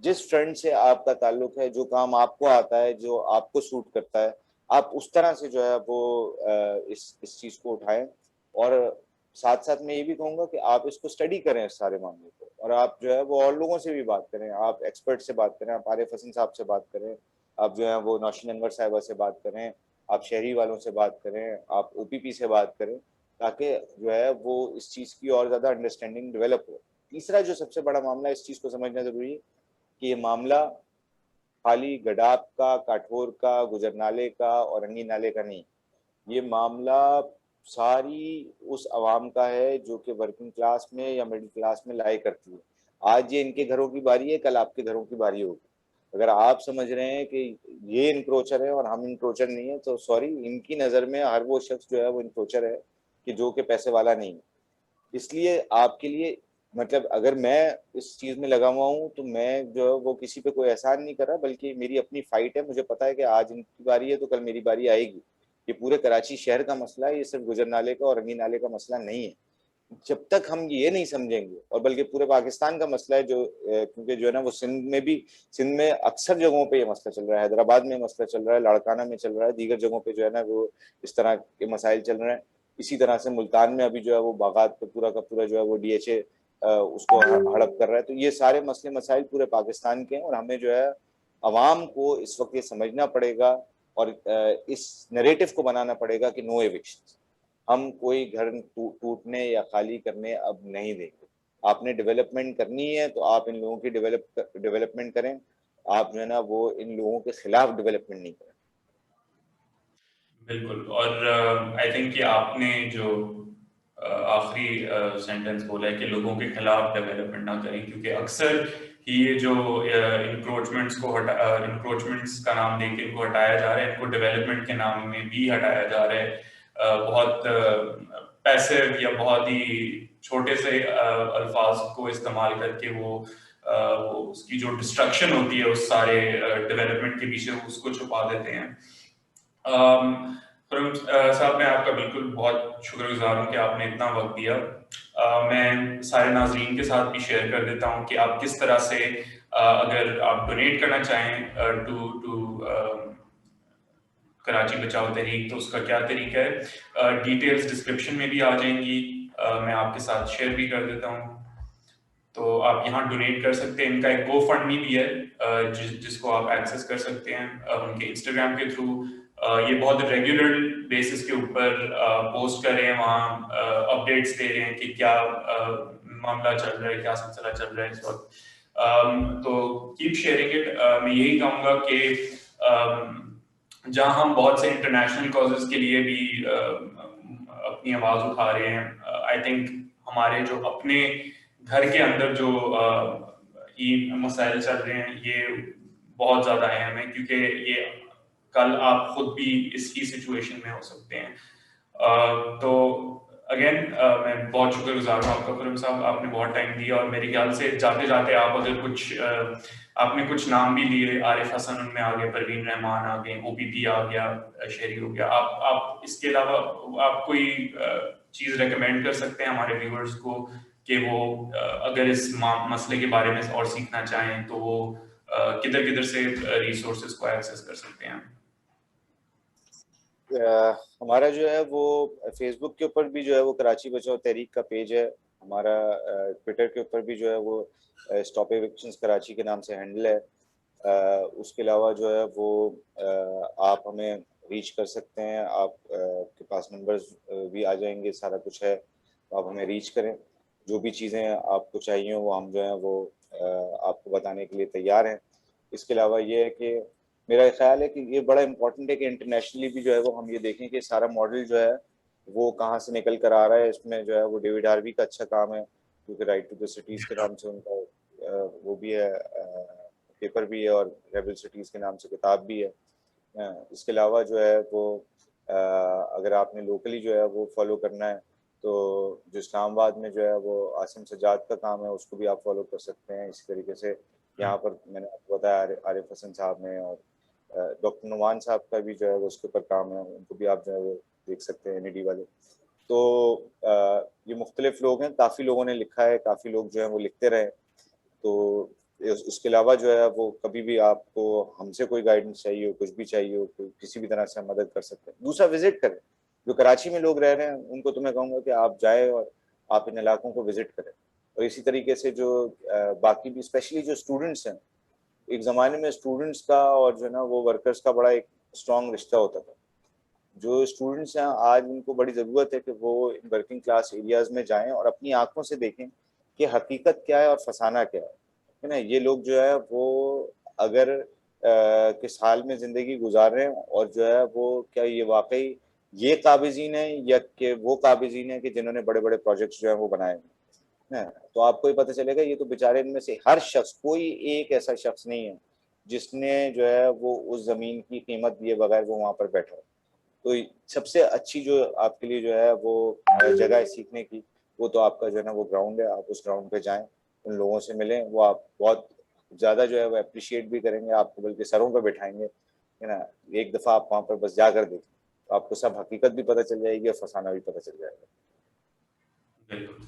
जिस फ्रंट से आपका ताल्लुक है, जो काम आपको आता है, जो आपको सूट करता है, आप उस तरह से जो है वो इस चीज़ को उठाएं। और साथ साथ मैं ये भी कहूँगा कि आप इसको स्टडी करें इस सारे मामले को, और आप जो है वो और लोगों से भी बात करें, आप एक्सपर्ट से बात करें, आप आरिफ हसन साहब से बात करें, आप जो है वो नौशीन अनवर साहिबा से बात करें, आप शहरी वालों से बात करें, आप ओपीपी से बात करें, ताकि जो है वो इस चीज़ की और ज़्यादा अंडरस्टैंडिंग डेवलप हो। तीसरा जो सबसे बड़ा मामला है, इस चीज़ को समझना ज़रूरी है कि ये मामला खाली गडाप का, काठोर का, गुजरनाले का और रंगी नाले का नहीं, ये मामला सारी उस आवाम का है जो कि वर्किंग क्लास में या मिडिल क्लास में लाई करती है। आज ये इनके घरों की बारी है, कल आपके घरों की बारी होगी। अगर आप समझ रहे हैं कि ये इनक्रोचर है और हम इनक्रोचर नहीं है, तो सॉरी, इनकी नज़र में हर वो शख्स जो है वो इनक्रोचर है कि जो कि पैसे वाला नहीं है। इसलिए आपके लिए, मतलब अगर मैं इस चीज़ में लगा हुआ हूँ, तो मैं जो है वो किसी पे कोई एहसान नहीं कर रहा, बल्कि मेरी अपनी फाइट है। मुझे पता है कि आज इनकी बारी है तो कल मेरी बारी आएगी। ये पूरे कराची शहर का मसला है, ये सिर्फ गुजर नाले का और रंगी नाले का मसला नहीं है। जब तक हम ये नहीं समझेंगे, और बल्कि पूरे पाकिस्तान का मसला है, जो क्योंकि जो है ना वो सिंध में अक्सर जगहों पे ये मसला चल रहा है, हैदराबाद में मसला चल रहा है, लाड़काना में चल रहा है, दीगर जगहों पे जो है ना वो इस तरह के मसाइल चल रहे हैं। इसी तरह से मुल्तान में अभी जो है वो बागात पे पूरा का पूरा जो है वो डीएचए उसको हड़प कर रहा है। तो ये सारे मसले मसाइल पूरे पाकिस्तान के हैं, और हमें जो है अवाम को इस वक्त ये समझना पड़ेगा और इस नरेटिव को बनाना पड़ेगा कि नो एविक्शन, हम कोई घर टूटने या खाली करने अब नहीं देंगे। आपने डेवलपमेंट करनी है तो आप इन लोगों की डेवलपमेंट करें, आप जो है ना वो इन लोगों के खिलाफ डेवलपमेंट नहीं करें। बिल्कुल। और आई थिंक कि आपने जो आखिरी सेंटेंस बोला है कि लोगों के खिलाफ डेवलपमेंट ना करें, क्योंकि अक्सर ही ये जो इंक्रोचमेंट्स का नाम देके इनको हटाया जा रहा है, इनको डेवलपमेंट के नाम में भी हटाया जा रहा है। बहुत पैसिव या बहुत ही छोटे से अल्फाज को इस्तेमाल करके वो उसकी जो डिस्ट्रक्शन होती है उस सारे डेवलपमेंट के पीछे उसको छुपा देते हैं। साहब, मैं आपका बिल्कुल बहुत शुक्रगुजार हूँ कि आपने इतना वक्त दिया। मैं सारे नाजरीन के साथ भी शेयर कर देता हूँ कि आप किस तरह से अगर आप डोनेट करना चाहें टू टू कराची बचाओ तहरीक, तो उसका क्या तरीका है। डिटेल्स डिस्क्रिप्शन में भी आ जाएंगी, मैं आपके साथ शेयर भी कर देता हूँ। तो आप यहाँ डोनेट कर सकते हैं। इनका एक GoFundMe भी है जिसको आप एक्सेस कर सकते हैं उनके इंस्टाग्राम के थ्रू। ये बहुत रेगुलर बेसिस के ऊपर पोस्ट कर रहे हैं, वहाँ अपडेट्स दे रहे हैं कि क्या मामला चल रहा है, क्या सिलसिला चल रहा है इस वक्त। तो कीप शेयरिंग इट। मैं यही कहूँगा कि जहाँ हम बहुत से इंटरनेशनल कॉजेज के लिए भी अपनी आवाज़ उठा रहे हैं, आई थिंक हमारे जो अपने घर के अंदर जो ये मसाइल चल रहे हैं, ये बहुत ज़्यादा अहम है, क्योंकि ये कल आप खुद भी इसी सिचुएशन में हो सकते हैं। तो अगेन मैं बहुत शुक्रगुजार हूँ आपका खुरम साहब, आपने बहुत टाइम दिया। और मेरे ख्याल से जाते जाते आप अगर कुछ आपने कुछ नाम भी लिए, आरिफ हसन उनमें आ गए, परवीन रहमान आ गए, ओपीपी आ गया, शहरी हो गया, आप इसके अलावा आप कोई चीज़ रेकमेंड कर सकते हैं हमारे व्यूअर्स को कि वो अगर इस मसले के बारे में और सीखना चाहें तो वो किधर किधर से रिसोर्सेज को एक्सेस कर सकते हैं? हमारा जो है वो फेसबुक के ऊपर भी जो है वो कराची बचाओ तहरीक का पेज है हमारा। ट्विटर के ऊपर भी जो है वो स्टॉप एविक्शंस कराची के नाम से हैंडल है। उसके अलावा जो है वो आप हमें रीच कर सकते हैं, आप के पास नंबर्स भी आ जाएंगे, सारा कुछ है, तो आप हमें रीच करें। जो भी चीज़ें आपको चाहिए वो हम जो है वो आपको बताने के लिए तैयार हैं। इसके अलावा ये है कि मेरा ख्याल है कि ये बड़ा इंपॉर्टेंट है कि इंटरनेशनली भी जो है वो हम ये देखें कि सारा मॉडल जो है वो कहाँ से निकल कर आ रहा है। इसमें जो है वो डेविड हार्वी का अच्छा काम है, क्योंकि राइट टू द सिटीज़ के नाम से उनका वो भी है, पेपर भी है, और रेबल सिटीज़ के नाम से किताब भी है। इसके अलावा जो है वो अगर आपने लोकली जो है वो फॉलो करना है तो जो इस्लामाबाद में जो है वो आसिम सज्जाद का काम है उसको भी आप फॉलो कर सकते हैं। इसी तरीके से यहाँ पर मैंने आपको बताया आरिफ हसन साहब ने, और डॉक्टर नुमान साहब का भी जो है वो उसके ऊपर काम है, उनको भी आप जो है वो देख सकते हैं, NED वाले। तो ये मुख्तलिफ लोग हैं, काफ़ी लोगों ने लिखा है, काफ़ी लोग जो है वो लिखते रहे। तो उसके अलावा जो है वो कभी भी आपको हमसे कोई गाइडेंस चाहिए हो, कुछ भी चाहिए हो, किसी भी तरह से हम मदद कर सकते हैं। दूसरा, विजिट करें। जो कराची में लोग रह रहे हैं उनको तो मैं कहूँगा कि आप जाए और आप इन इलाकों को विजिट करें। और इसी तरीके से जो बाकी भी, स्पेशली जो स्टूडेंट्स हैं, एक ज़माने में स्टूडेंट्स का और जो है ना वो वर्कर्स का बड़ा एक स्ट्रॉन्ग रिश्ता होता था। जो स्टूडेंट्स हैं आज उनको बड़ी ज़रूरत है कि वो इन वर्किंग क्लास एरियाज़ में जाएं और अपनी आंखों से देखें कि हकीकत क्या है और फसाना क्या है ना। ये लोग जो है वो अगर किस हाल में ज़िंदगी गुजार रहे हैं और जो है वो क्या ये वाकई ये काबिज़ीन है या कि वो काबिज़ीन है कि जिन्होंने बड़े बड़े प्रोजेक्ट्स जो है वो बनाए हैं। तो आपको ही पता चलेगा ये तो बेचारे इनमें से हर शख्स, कोई एक ऐसा शख्स नहीं है जिसने जो है वो उस ज़मीन की कीमत दिए बगैर वो वहाँ पर बैठा है। तो सबसे अच्छी जो आपके लिए जो है वो जगह है सीखने की, वो तो आपका जो है ना वो ग्राउंड है। आप उस ग्राउंड पे जाएं, उन लोगों से मिलें, वो आप बहुत ज़्यादा जो है वो अप्रिशिएट भी करेंगे, आपको बल्कि सरों पे बिठाएंगे, है ना। एक दफ़ा आप वहाँ पर बस जाकर देखें तो आपको सब हकीकत भी पता चल जाएगी और फसाना भी पता चल जाएगा। बिल्कुल।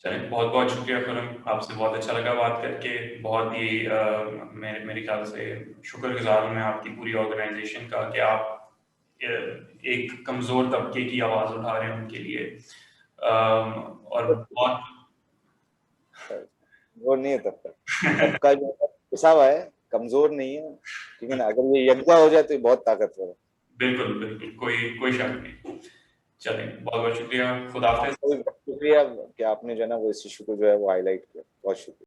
चलिए, बहुत बहुत शुक्रिया खुरम, आपसे बहुत अच्छा लगा बात करके। बहुत ही मेरे ख्याल से शुक्रगुजार हूँ मैं आपकी पूरी ऑर्गेनाइजेशन का कि आप एक कमज़ोर तबके की आवाज़ उठा रहे हैं उनके लिए। और बहुत वो नहीं है तबका जो है पिसा हुआ है, कमजोर नहीं है, ठीक है ना। अगर ये यकजा हो जाए तो ये बहुत ताकतवर है। बिल्कुल बिल्कुल, कोई कोई शक नहीं। चलिए, बहुत बहुत शुक्रिया, खुदा हाफिज। आपका भी बहुत शुक्रिया कि आपने जो है ना वो इस इशू को जो है वो हाईलाइट किया। बहुत शुक्रिया।